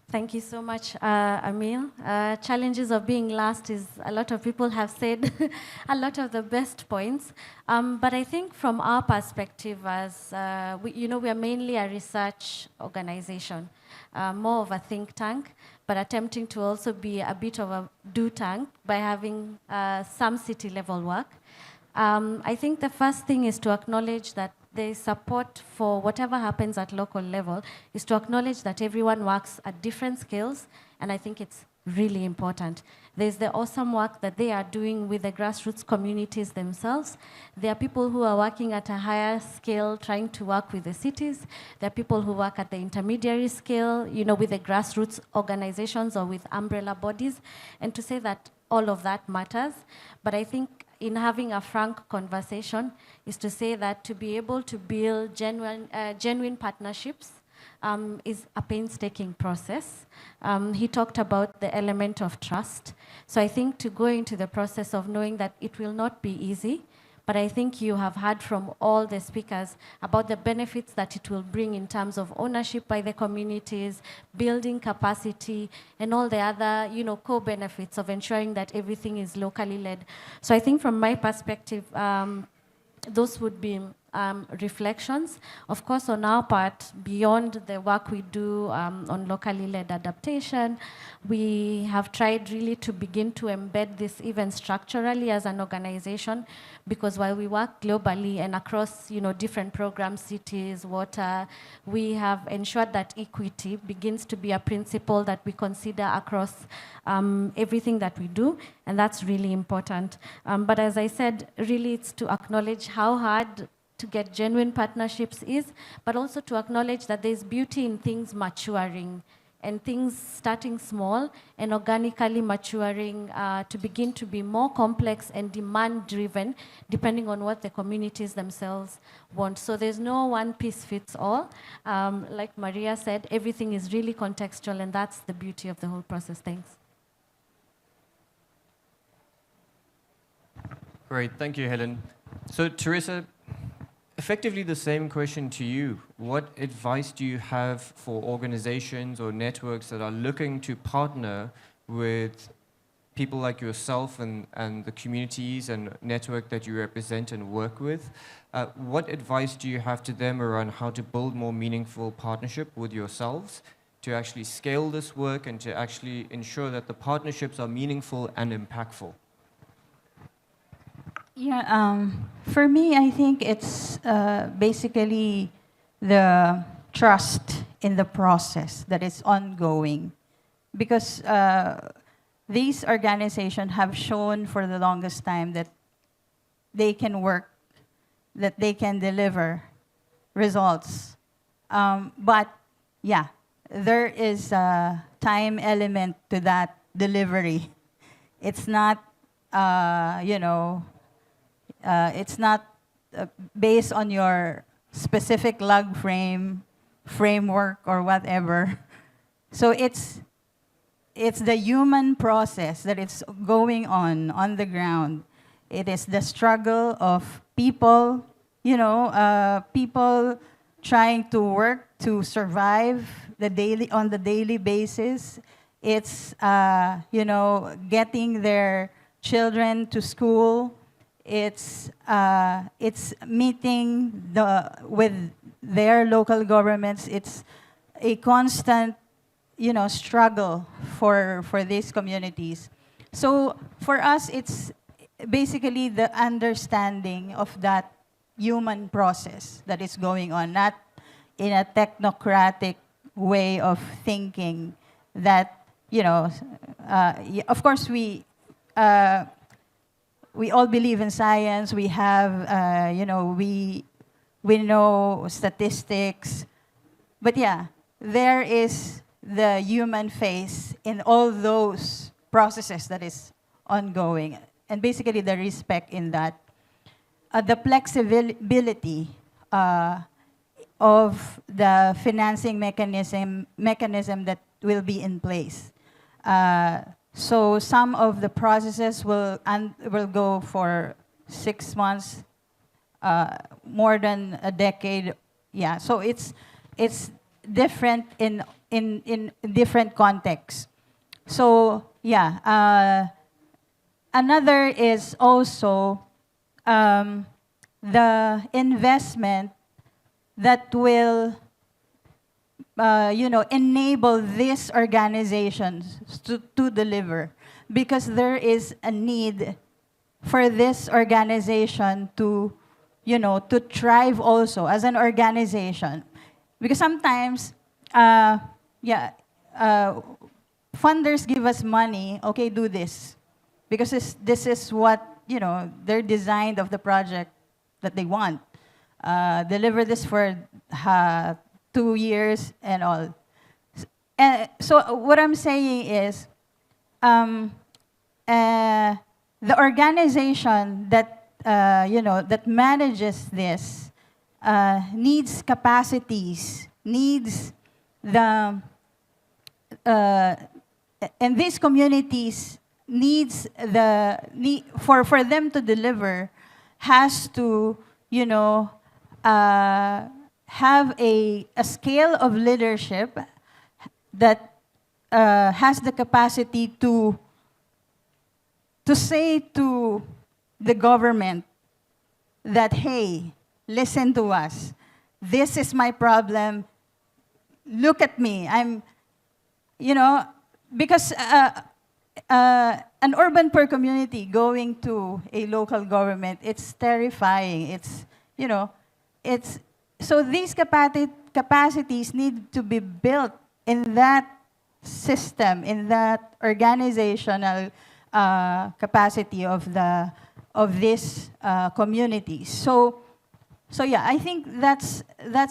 Thank you so much, Emil. Challenges of being last is, a lot of people have said a lot of the best points. But I think from our perspective as, we are mainly a research organization, more of a think tank, but attempting to also be a bit of a do tank by having some city level work. I think the first thing is to acknowledge that the support for whatever happens at local level is to acknowledge that everyone works at different scales, and I think it's really important. There's the awesome work that they are doing with the grassroots communities themselves. There are people who are working at a higher scale, trying to work with the cities. There are people who work at the intermediary scale, with the grassroots organizations or with umbrella bodies. And to say that all of that matters, but I think in having a frank conversation is to say that to be able to build genuine partnerships is a painstaking process. He talked about the element of trust. So I think to go into the process of knowing that it will not be easy, but I think you have heard from all the speakers about the benefits that it will bring in terms of ownership by the communities, building capacity, and all the other, co-benefits of ensuring that everything is locally led. So I think from my perspective, those would be reflections. Of course, on our part, beyond the work we do on locally led adaptation, we have tried really to begin to embed this even structurally as an organization, because while we work globally and across different programs, cities, water, we have ensured that equity begins to be a principle that we consider across everything that we do, and that's really important. But as I said, really it's to acknowledge how hard to get genuine partnerships is, but also to acknowledge that there's beauty in things maturing and things starting small and organically maturing to begin to be more complex and demand-driven, depending on what the communities themselves want. So there's no one piece fits all. Like Maria said, everything is really contextual, and that's the beauty of the whole process. Thanks. Great, thank you, Helen. So Teresa, effectively the same question to you. What advice do you have for organizations or networks that are looking to partner with people like yourself and the communities and network that you represent and work with? What advice do you have to them around how to build more meaningful partnership with yourselves to actually scale this work and to actually ensure that the partnerships are meaningful and impactful? Yeah, for me, I think it's basically the trust in the process that is ongoing. Because these organizations have shown for the longest time that they can work, that they can deliver results. But yeah, there is a time element to that delivery. It's not, it's not based on your specific log framework or whatever. So it's the human process that is going on the ground. It is the struggle of people, people trying to work to survive on the daily basis. It's getting their children to school. It's meeting with their local governments. It's a constant, struggle for these communities. So for us, it's basically the understanding of that human process that is going on, not in a technocratic way of thinking that, of course we all believe in science. We have, we know statistics. But yeah, there is the human face in all those processes that is ongoing, and basically the respect in that. The flexibility of the financing mechanism that will be in place. So some of the processes will go for 6 months, more than a decade. Yeah, so it's different in different contexts. So yeah, another is also the investment that will enable these organizations to deliver, because there is a need for this organization to thrive also as an organization. Because sometimes, funders give us money, okay, do this. Because this is what, they're designed of the project that they want. Deliver this for 2 years and all. And so what I'm saying is, the organization that that manages this needs capacities, needs the and these communities needs for them to deliver, has to have a scale of leadership that has the capacity to say to the government that, hey, listen to us. This is my problem. Look at me. I'm, because an urban poor community going to a local government, it's terrifying. It's, it's, so these capacities need to be built in that system, in that organizational capacity of this community. So yeah, I think that's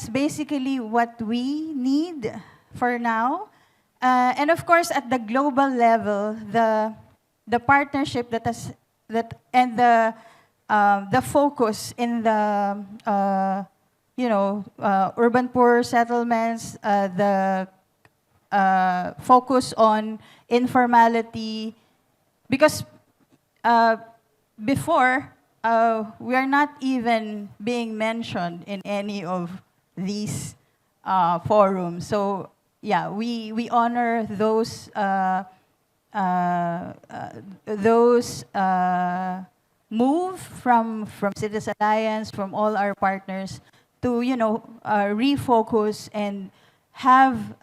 basically what we need for now. And of course, at the global level, the partnership and the focus in the urban poor settlements, the focus on informality, because before we are not even being mentioned in any of these forums. So yeah, we honor those move from Citizen Alliance, from all our partners, to refocus and have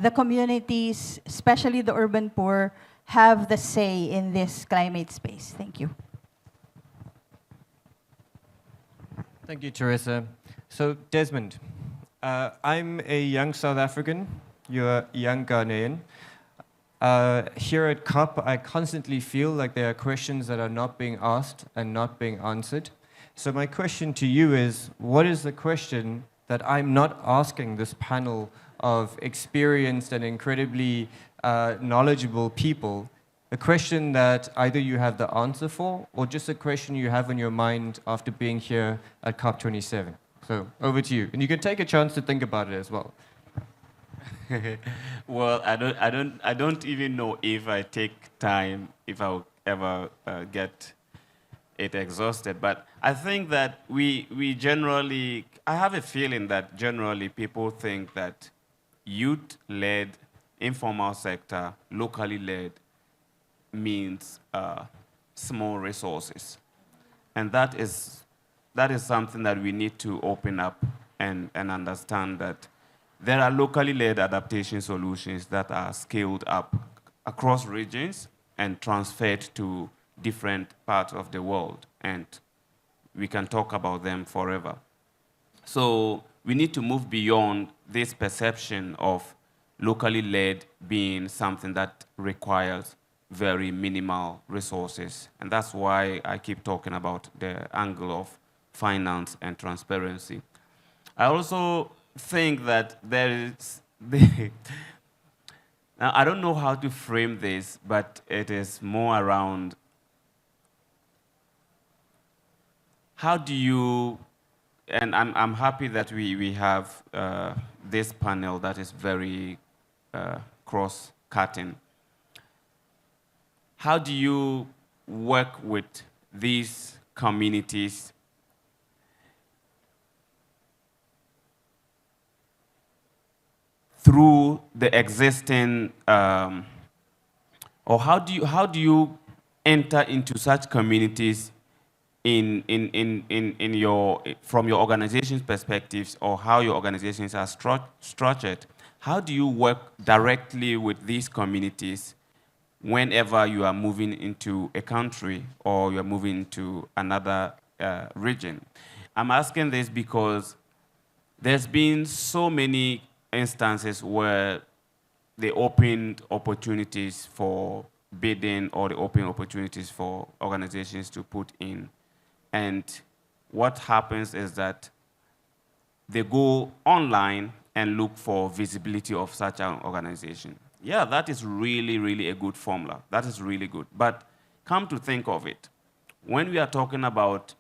the communities, especially the urban poor, have the say in this climate space. Thank you. Thank you, Teresa. So, Desmond, I'm a young South African. You're a young Ghanaian. Here at COP, I constantly feel like there are questions that are not being asked and not being answered. So my question to you is, what is the question that I'm not asking this panel of experienced and incredibly knowledgeable people, a question that either you have the answer for, or just a question you have in your mind after being here at COP27? So over to you. And you can take a chance to think about it as well. Well, I don't even know if I take time, if I'll ever get it exhausted. But I think that we generally, I have a feeling that generally people think that youth-led, informal sector, locally led, means small resources. And that is something that we need to open up and understand, that there are locally led adaptation solutions that are scaled up across regions and transferred to different parts of the world. And we can talk about them forever. So we need to move beyond this perception of locally led being something that requires very minimal resources. And that's why I keep talking about the angle of finance and transparency. I also think that there is Now, I don't know how to frame this, but it is more around how do you, and I'm happy that we have this panel that is very cross-cutting. How do you work with these communities through the existing, or how do you enter into such communities from your organization's perspectives, or how your organizations are structured? How do you work directly with these communities whenever you are moving into a country or you are moving into another region? I'm asking this because there's been so many instances where they opened opportunities for bidding, or they open opportunities for organizations to put in. And what happens is that they go online and look for visibility of such an organization. Yeah, that is really, really a good formula. That is really good. But come to think of it, when we are talking about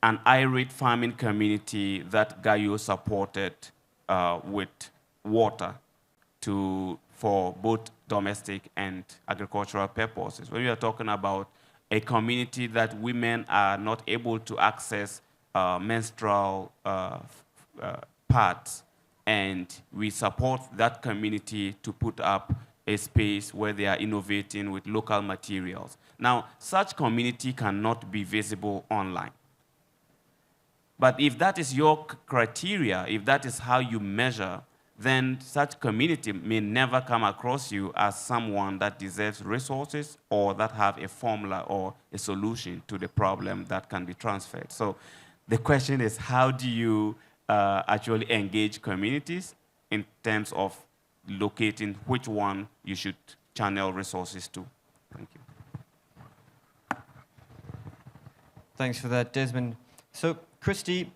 an irate farming community that Gayo supported with water for both domestic and agricultural purposes, when we are talking about a community that women are not able to access menstrual pads, and we support that community to put up a space where they are innovating with local materials. Now, such community cannot be visible online. But if that is your criteria, if that is how you measure, then such community may never come across you as someone that deserves resources or that have a formula or a solution to the problem that can be transferred. So the question is, how do you actually engage communities in terms of locating which one you should channel resources to? Thank you. Thanks for that, Desmond. So, Christy,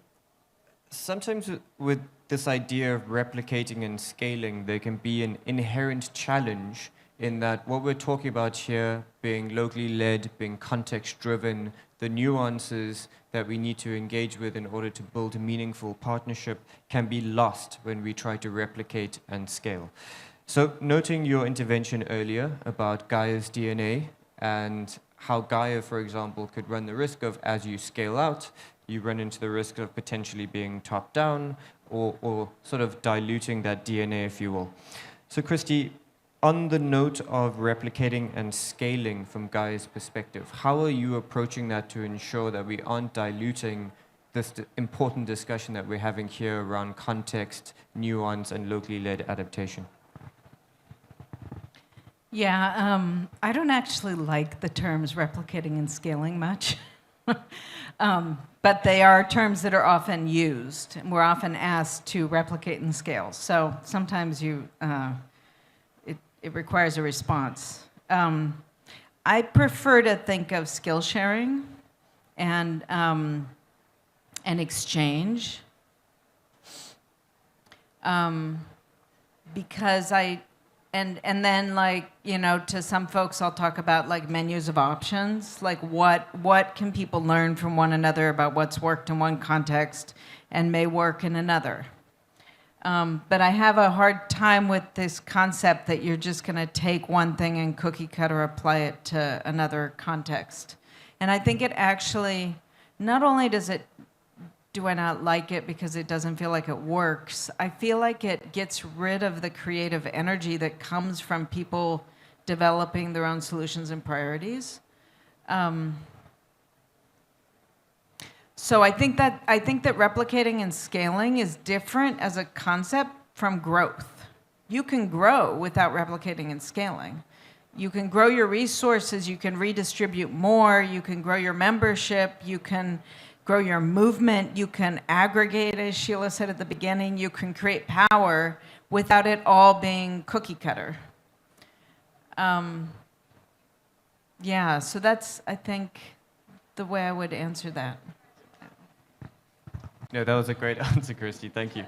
sometimes with this idea of replicating and scaling, there can be an inherent challenge in that what we're talking about here, being locally led, being context-driven, the nuances that we need to engage with in order to build a meaningful partnership can be lost when we try to replicate and scale. So, noting your intervention earlier about Gaia's DNA and how Gaia, for example, could run the risk of, as you scale out, you run into the risk of potentially being top-down or sort of diluting that DNA, if you will. So, Christy, on the note of replicating and scaling from Gaia's perspective, how are you approaching that to ensure that we aren't diluting this important discussion that we're having here around context, nuance, and locally led adaptation? Yeah, I don't actually like the terms replicating and scaling much. But they are terms that are often used, and we're often asked to replicate and scale. So sometimes it requires a response. I prefer to think of skill sharing and exchange, because and then, like, you know, to some folks I'll talk about like menus of options, like what can people learn from one another about what's worked in one context and may work in another. But I have a hard time with this concept that you're just going to take one thing and cookie cutter apply it to another context. And I think it actually, not only do I not like it because it doesn't feel like it works, I feel like it gets rid of the creative energy that comes from people developing their own solutions and priorities. So I think that replicating and scaling is different as a concept from growth. You can grow without replicating and scaling. You can grow your resources, you can redistribute more, you can grow your membership, you can grow your movement, you can aggregate, as Sheila said at the beginning, you can create power without it all being cookie cutter. Yeah, so that's, I think, the way I would answer that. No, that was a great answer, Christy. Thank you.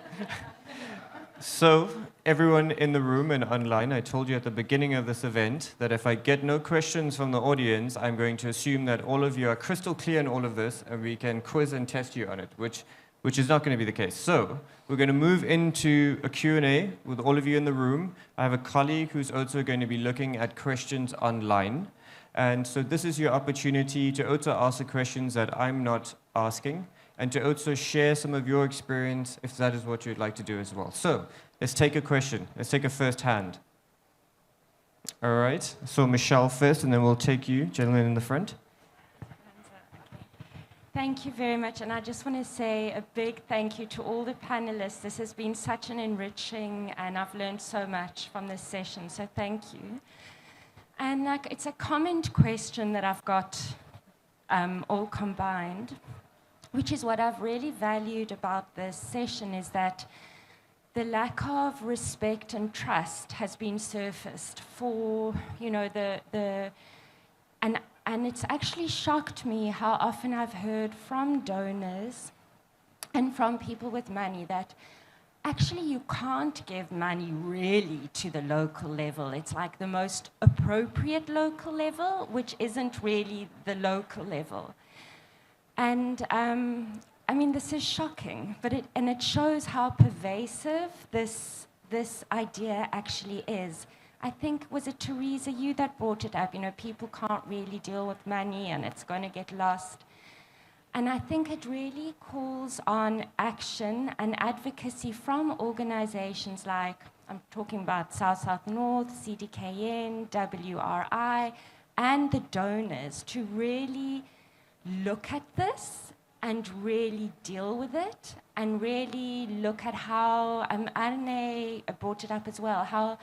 So, everyone in the room and online, I told you at the beginning of this event that if I get no questions from the audience, I'm going to assume that all of you are crystal clear in all of this, and we can quiz and test you on it, which is not going to be the case. So, we're going to move into a Q&A with all of you in the room. I have a colleague who's also going to be looking at questions online. And so this is your opportunity to also ask the questions that I'm not asking, and to also share some of your experience if that is what you'd like to do as well. So let's take a question. Let's take a first hand. All right, so Michelle first, and then we'll take you, gentleman in the front. Thank you very much, and I just want to say a big thank you to all the panelists. This has been such an enriching, and I've learned so much from this session, so thank you. And it's a common question that I've got all combined, which is what I've really valued about this session, is that the lack of respect and trust has been surfaced for, and it's actually shocked me how often I've heard from donors and from people with money that actually you can't give money really to the local level. It's like the most appropriate local level, which isn't really the local level. And this is shocking, but it shows how pervasive this idea actually is. I think, was it Teresa, you that brought it up? People can't really deal with money and it's going to get lost. And I think it really calls on action and advocacy from organizations like, I'm talking about South North, CDKN, WRI, and the donors to really look at this and really deal with it, and really look at how, Arne brought it up as well, how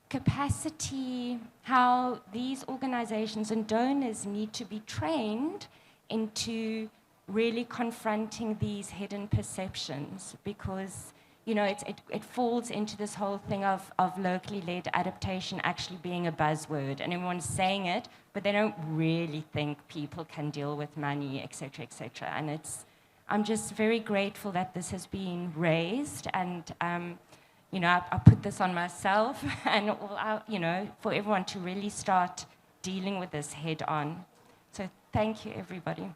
capacity, how these organizations and donors need to be trained into really confronting these hidden perceptions, because it falls into this whole thing of locally led adaptation actually being a buzzword, and everyone's saying it, but they don't really think people can deal with money, et cetera, et cetera. And I'm just very grateful that this has been raised, and I put this on myself, and for everyone to really start dealing with this head on. So thank you, everybody.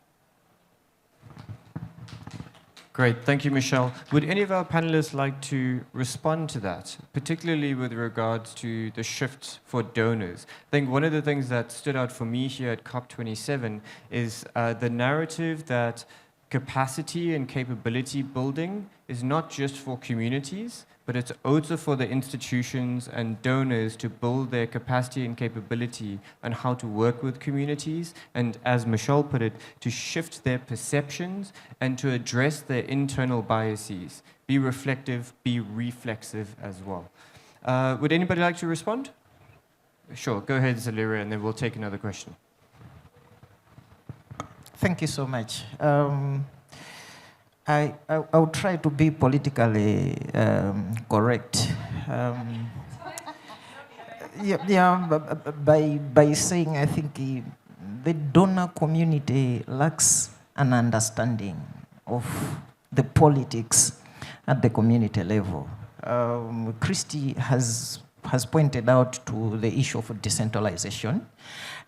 Great, thank you, Michelle. Would any of our panelists like to respond to that, particularly with regards to the shift for donors? I think one of the things that stood out for me here at COP27 is the narrative that capacity and capability building is not just for communities, but it's also for the institutions and donors to build their capacity and capability on how to work with communities, and as Michelle put it, to shift their perceptions and to address their internal biases. Be reflective, be reflexive as well. Would anybody like to respond? Sure, go ahead, Zalira, and then we'll take another question. Thank you so much. I'll try to be politically correct. By saying I think the donor community lacks an understanding of the politics at the community level. Christy has pointed out to the issue of decentralization.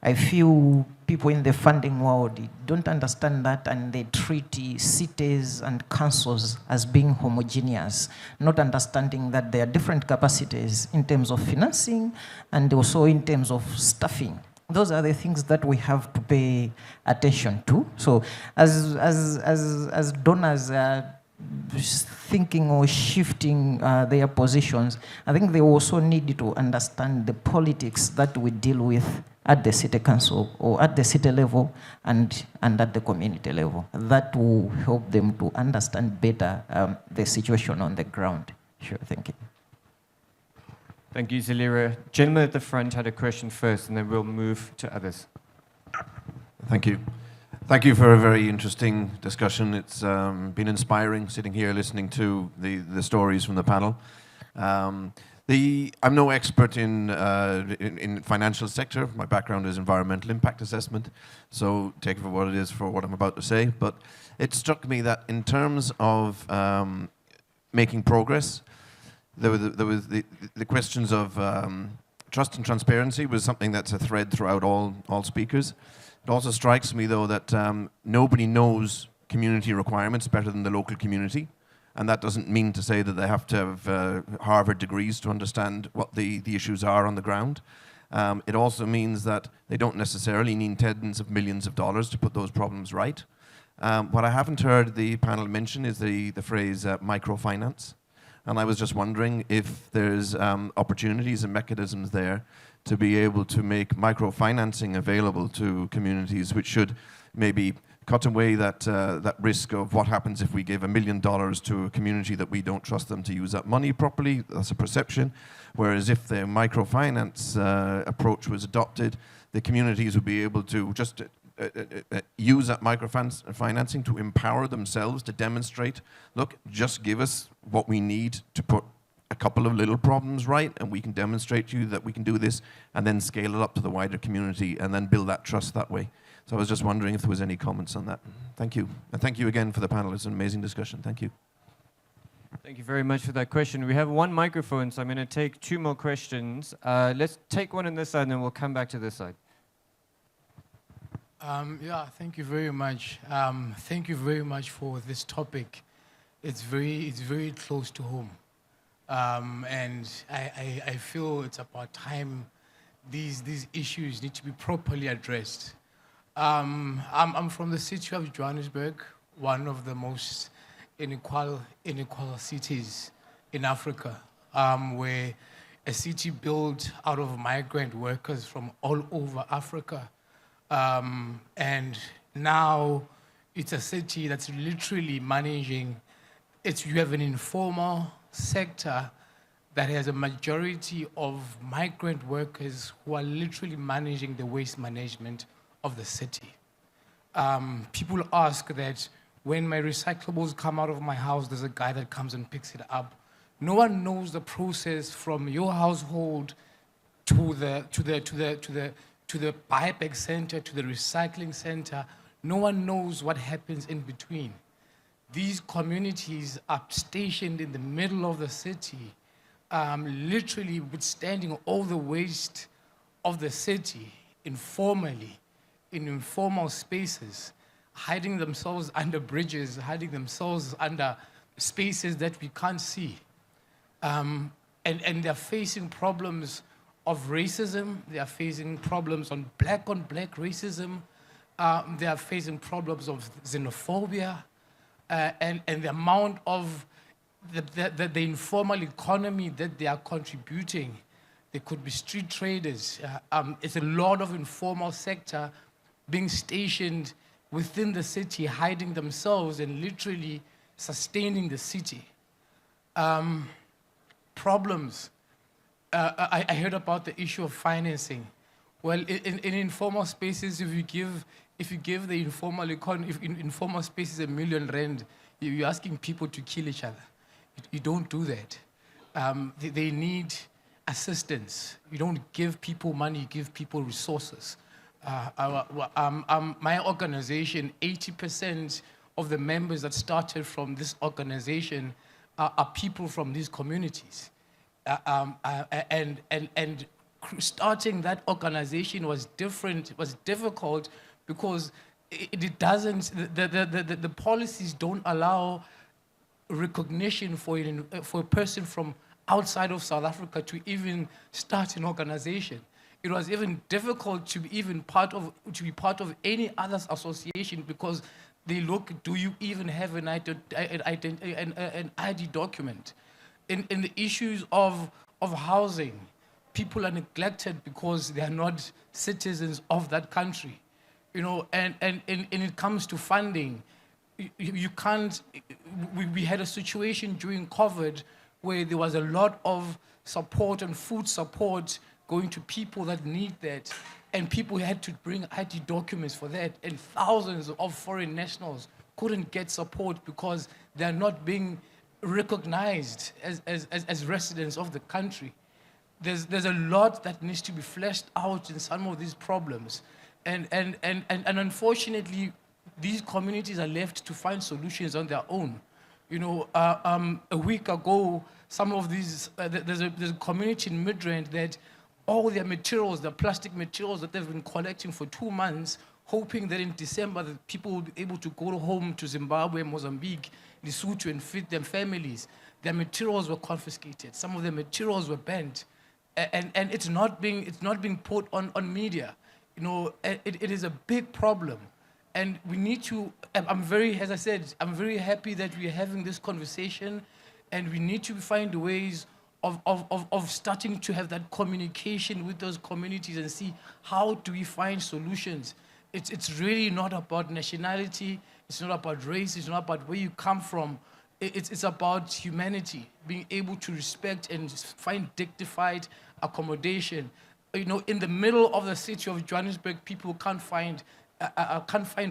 I feel people in the funding world don't understand that, and they treat cities and councils as being homogeneous, not understanding that there are different capacities in terms of financing and also in terms of staffing. Those are the things that we have to pay attention to. So as donors are thinking or shifting their positions, I think they also need to understand the politics that we deal with at the city council or at the city level and at the community level. That will help them to understand better the situation on the ground. Sure, thank you. Thank you, Zalira. Gentleman at the front had a question first, and then we'll move to others. Thank you. Thank you for a very interesting discussion. It's been inspiring sitting here listening to the stories from the panel. I'm no expert in financial sector. My background is environmental impact assessment, so take it for what it is for what I'm about to say. But it struck me that in terms of making progress, the questions of trust and transparency was something that's a thread throughout all speakers. It also strikes me, though, that nobody knows community requirements better than the local community. And that doesn't mean to say that they have to have Harvard degrees to understand what the issues are on the ground. It also means that they don't necessarily need tens of millions of dollars to put those problems right. What I haven't heard the panel mention is the phrase microfinance. And I was just wondering if there's opportunities and mechanisms there to be able to make microfinancing available to communities, which should maybe cut away that risk of what happens if we give $1 million to a community that we don't trust them to use that money properly. That's a perception. Whereas if the microfinance approach was adopted, the communities would be able to just use that microfinancing to empower themselves to demonstrate, look, just give us what we need to put a couple of little problems right, and we can demonstrate to you that we can do this, and then scale it up to the wider community, and then build that trust that way. So I was just wondering if there was any comments on that. Thank you. And thank you again for the panel. It's an amazing discussion. Thank you. Thank you very much for that question. We have one microphone, so I'm going to take 2 more questions. Let's take one on this side, and then we'll come back to this side. Yeah, thank you very much. Thank you very much for this topic. It's very close to home. And I feel it's about time these issues need to be properly addressed. I'm from the city of Johannesburg, one of the most unequal cities in Africa, where a city built out of migrant workers from all over Africa. And now it's a city that's literally managing, you have an informal sector that has a majority of migrant workers who are literally managing the waste management of the city. People ask that when my recyclables come out of my house, there's a guy that comes and picks it up. No one knows the process from your household to the buyback center, to the recycling center. No one knows what happens in between. These communities are stationed in the middle of the city, literally withstanding all the waste of the city informally, in informal spaces, hiding themselves under bridges, hiding themselves under spaces that we can't see. And they're facing problems of racism, they are facing problems on black racism, they are facing problems of xenophobia, and the amount of the informal economy that they are contributing. They could be street traders. It's a lot of informal sector being stationed within the city, hiding themselves and literally sustaining the city. Problems. I heard about the issue of financing. Well, in informal spaces, if you give the informal economy, if in informal spaces R1 million, you're asking people to kill each other. You don't do that. They need assistance. You don't give people money, you give people resources. My organization, 80% of the members that started from this organization are people from these communities. And starting that organization was difficult because it doesn't, the policies don't allow recognition for a person from outside of South Africa to even start an organization. It was even difficult to be part of any other association because they look, do you even have an ID document? In the issues of housing, people are neglected because they are not citizens of that country. You know, and it comes to funding, you can't, we had a situation during COVID where there was a lot of support and food support going to people that need that, and people had to bring ID documents for that, and thousands of foreign nationals couldn't get support because they're not being recognized as residents of the country. There's a lot that needs to be fleshed out in some of these problems, and unfortunately, these communities are left to find solutions on their own. You know, a week ago, some of these, there's a community in Midrand that all their materials, the plastic materials that they've been collecting for 2 months, hoping that in December that people will be able to go home to Zimbabwe, Mozambique, Lesotho and feed their families. Their materials were confiscated. Some of their materials were banned. And it's not being put on media. You know, it is a big problem. And we need to, as I said, I'm very happy that we're having this conversation, and we need to find ways of starting to have that communication with those communities and see how do we find solutions. It's really not about nationality, it's not about race, it's not about where you come from. It's about humanity, being able to respect and find dignified accommodation. You know, in the middle of the city of Johannesburg, people can't find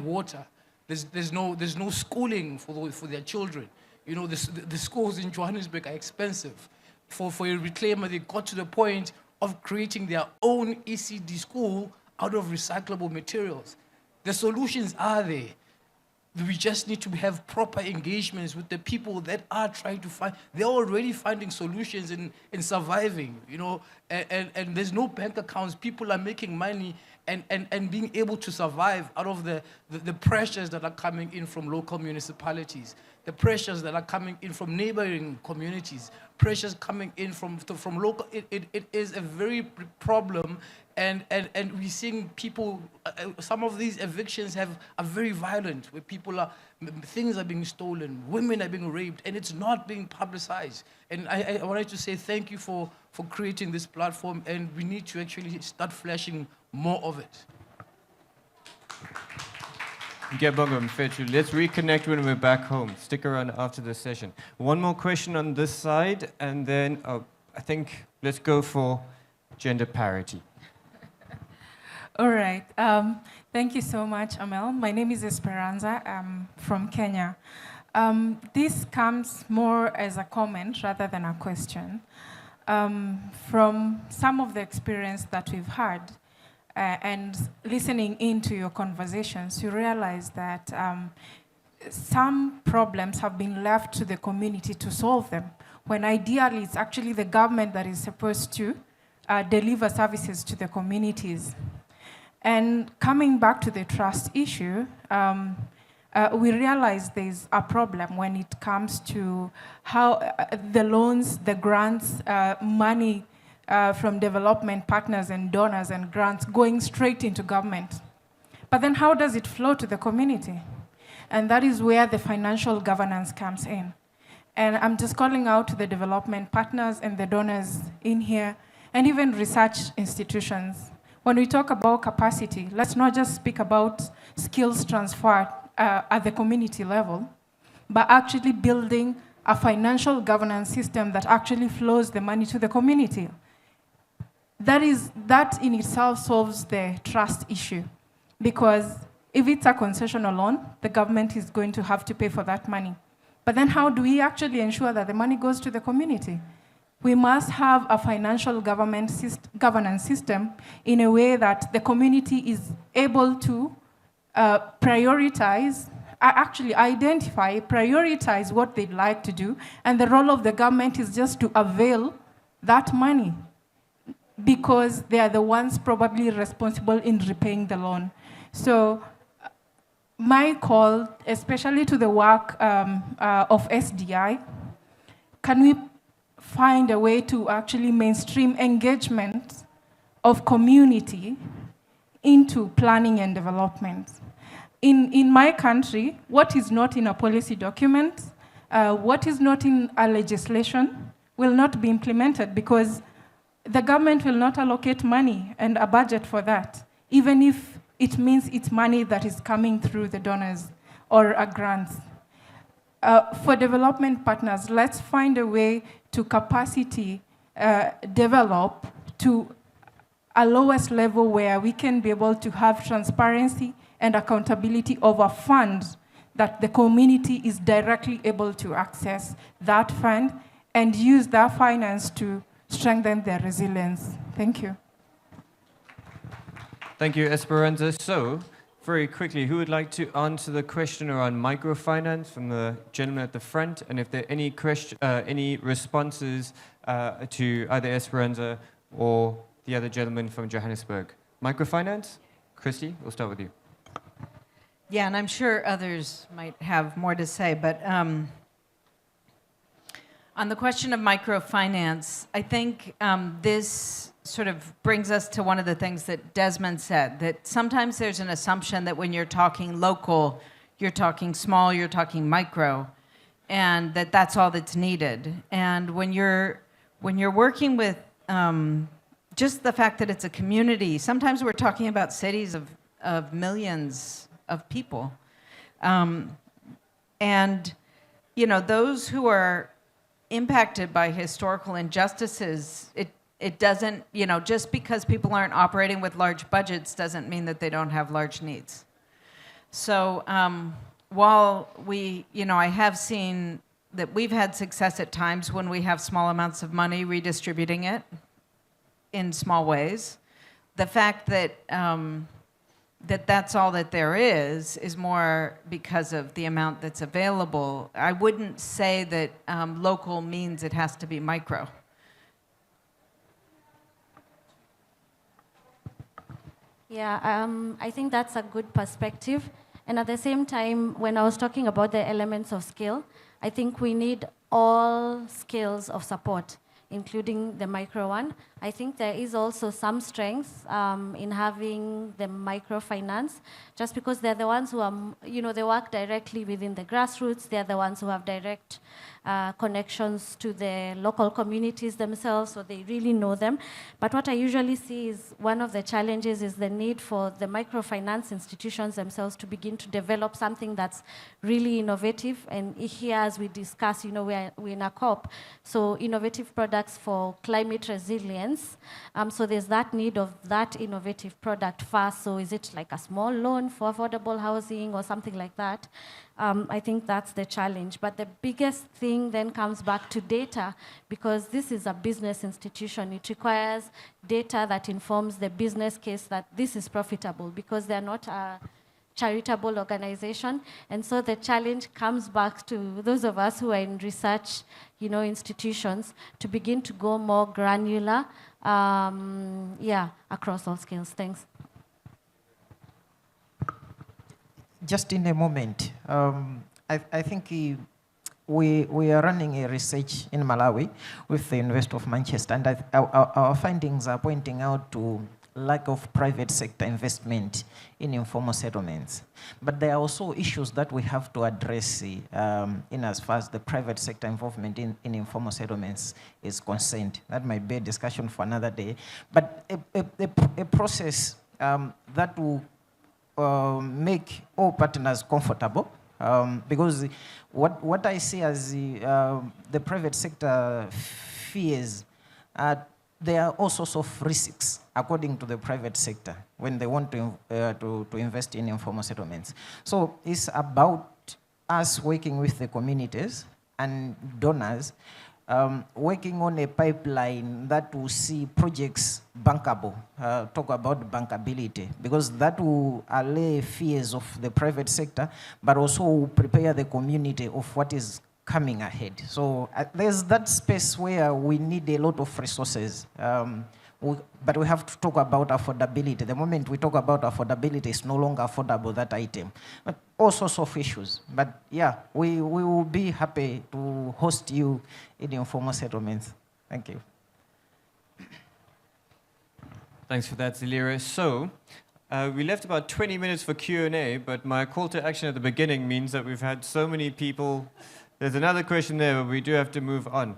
water. There's no schooling for their children. You know, the schools in Johannesburg are expensive. For a reclaimer, they got to the point of creating their own ECD school out of recyclable materials. The solutions are there. We just need to have proper engagements with the people that are trying to find. They're already finding solutions in surviving, you know, and there's no bank accounts. People are making money and being able to survive out of the pressures that are coming in from local municipalities, the pressures that are coming in from neighboring communities, pressures coming in from local. It is a very big problem, and we're seeing people. Some of these evictions are very violent, where things are being stolen, women are being raped, and it's not being publicized. And I wanted to say thank you for creating this platform, and we need to actually start flashing more of it. Let's reconnect when we're back home. Stick around after the session. One more question on this side, and then I think let's go for gender parity. All right. Thank you so much, Amel. My name is Esperanza. I'm from Kenya. This comes more as a comment rather than a question. From some of the experience that we've had, and listening into your conversations, you realize that some problems have been left to the community to solve them, when ideally it's actually the government that is supposed to deliver services to the communities. And coming back to the trust issue, we realize there's a problem when it comes to how the loans, the grants, money from development partners and donors and grants going straight into government. But then how does it flow to the community? And that is where the financial governance comes in. And I'm just calling out to the development partners and the donors in here, and even research institutions. When we talk about capacity, let's not just speak about skills transfer at the community level, but actually building a financial governance system that actually flows the money to the community. That in itself solves the trust issue, because if it's a concessional loan, the government is going to have to pay for that money. But then how do we actually ensure that the money goes to the community? We must have a financial governance system in a way that the community is able to prioritize, actually identify, prioritize what they'd like to do, and the role of the government is just to avail that money, because they are the ones probably responsible in repaying the loan. So my call, especially to the work of SDI, can we find a way to actually mainstream engagement of community into planning and development? In my country, what is not in a policy document, what is not in a legislation will not be implemented, because the government will not allocate money and a budget for that, even if it means it's money that is coming through the donors or grants. For development partners, let's find a way to capacity develop to a lowest level where we can be able to have transparency and accountability over funds that the community is directly able to access that fund and use that finance to strengthen their resilience. Thank you. Thank you, Esperanza. So, very quickly, who would like to answer the question around microfinance from the gentleman at the front? And if there are any responses to either Esperanza or the other gentleman from Johannesburg. Microfinance? Christy, we'll start with you. Yeah, and I'm sure others might have more to say, but on the question of microfinance, I think this sort of brings us to one of the things that Desmond said, that sometimes there's an assumption that when you're talking local, you're talking small, you're talking micro, and that that's all that's needed. And when you're working with just the fact that it's a community, sometimes we're talking about cities of millions of people. And, you know, those who are impacted by historical injustices, it doesn't, you know, just because people aren't operating with large budgets doesn't mean that they don't have large needs. So while I have seen that we've had success at times when we have small amounts of money redistributing it in small ways, the fact that that's all that there is more because of the amount that's available. I wouldn't say that local means it has to be micro. Yeah, I think that's a good perspective. And at the same time, when I was talking about the elements of skill, I think we need all skills of support, including the micro one. I think there is also some strength in having the microfinance, just because they're the ones who are, you know, they work directly within the grassroots. They're the ones who have direct connections to the local communities themselves, so they really know them. But what I usually see is one of the challenges is the need for the microfinance institutions themselves to begin to develop something that's really innovative. And here, as we discuss, you know, we're in a COP, so innovative products for climate resilience. So there's that need of that innovative product first. So is it like a small loan for affordable housing or something like that? I think that's the challenge. But the biggest thing then comes back to data, because this is a business institution. It requires data that informs the business case that this is profitable, because they're not a charitable organization. And so the challenge comes back to those of us who are in research, you know, institutions, to begin to go more granular, across all skills. Thanks. Just in a moment, I think we are running a research in Malawi with the University of Manchester, and our findings are pointing out to lack of private sector investment in informal settlements. But there are also issues that we have to address in as far as the private sector involvement in informal settlements is concerned. That might be a discussion for another day. But a process that will make all partners comfortable, because what I see as the private sector fears, there are all sorts of risks according to the private sector when they want to invest in informal settlements. So it's about us working with the communities and donors, working on a pipeline that will see projects bankable, talk about bankability, because that will allay fears of the private sector, but also will prepare the community of what is coming ahead. So there's that space where we need a lot of resources, but we have to talk about affordability. The moment we talk about affordability, it's no longer affordable, that item. But all sorts of issues. But yeah, we will be happy to host you in informal settlements. Thank you. Thanks for that, Zilira. So, we left about 20 minutes for Q&A, but my call to action at the beginning means that we've had so many people. There's another question there, but we do have to move on.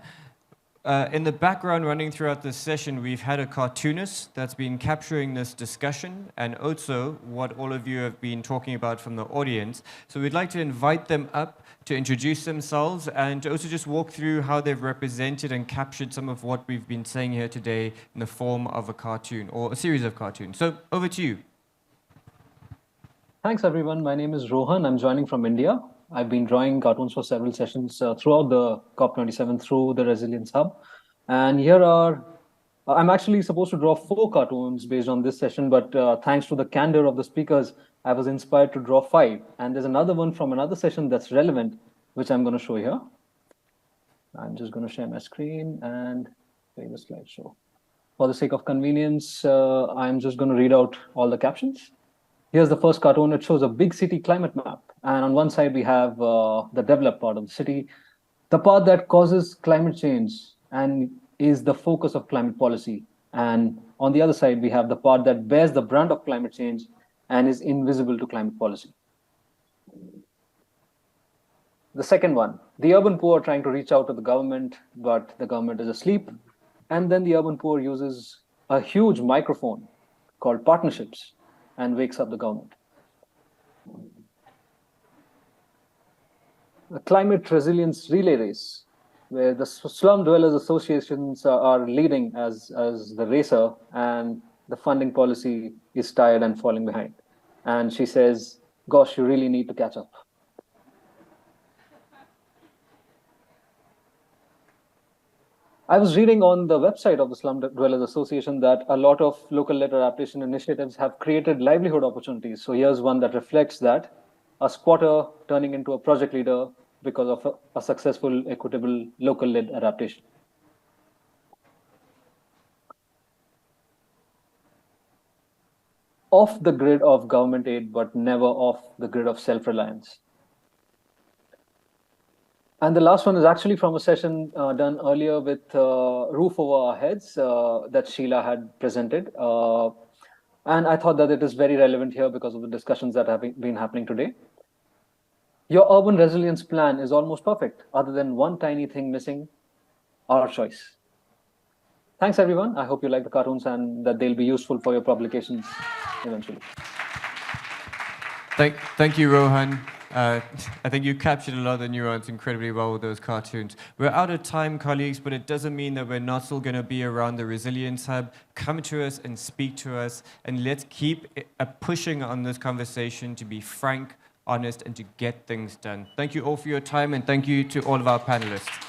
In the background, running throughout this session, we've had a cartoonist that's been capturing this discussion, and also what all of you have been talking about from the audience. So we'd like to invite them up to introduce themselves and to also just walk through how they've represented and captured some of what we've been saying here today in the form of a cartoon, or a series of cartoons. So over to you. Thanks, everyone. My name is Rohan. I'm joining from India. I've been drawing cartoons for several sessions throughout the COP27 through the Resilience Hub. And here are I'm actually supposed to draw 4 cartoons based on this session, but thanks to the candor of the speakers, I was inspired to draw 5. And there's another one from another session that's relevant, which I'm going to show here. I'm just going to share my screen and play the slideshow. For the sake of convenience, I'm just going to read out all the captions. Here's the first cartoon. It shows a big city climate map. And on one side, we have the developed part of the city, the part that causes climate change and is the focus of climate policy. And on the other side, we have the part that bears the brunt of climate change and is invisible to climate policy. The second one, the urban poor trying to reach out to the government, but the government is asleep. And then the urban poor uses a huge microphone called partnerships and wakes up the government. The climate resilience relay race, where the slum dwellers associations are leading as the racer, and the funding policy is tired and falling behind. And she says, gosh, you really need to catch up. I was reading on the website of the Slum Dwellers Association that a lot of local-led adaptation initiatives have created livelihood opportunities. So here's one that reflects that: a squatter turning into a project leader because of a successful, equitable, local-led adaptation. Off the grid of government aid, but never off the grid of self-reliance. And the last one is actually from a session done earlier with Roof Over Our Heads that Sheila had presented. And I thought that it is very relevant here because of the discussions that have been happening today. Your urban resilience plan is almost perfect, other than one tiny thing missing: our choice. Thanks, everyone. I hope you like the cartoons and that they'll be useful for your publications eventually. Thank you, Rohan. I think you captured a lot of the nuance incredibly well with those cartoons. We're out of time, colleagues, but it doesn't mean that we're not still going to be around the Resilience Hub. Come to us and speak to us, and let's keep pushing on this conversation to be frank, honest, and to get things done. Thank you all for your time, and thank you to all of our panelists.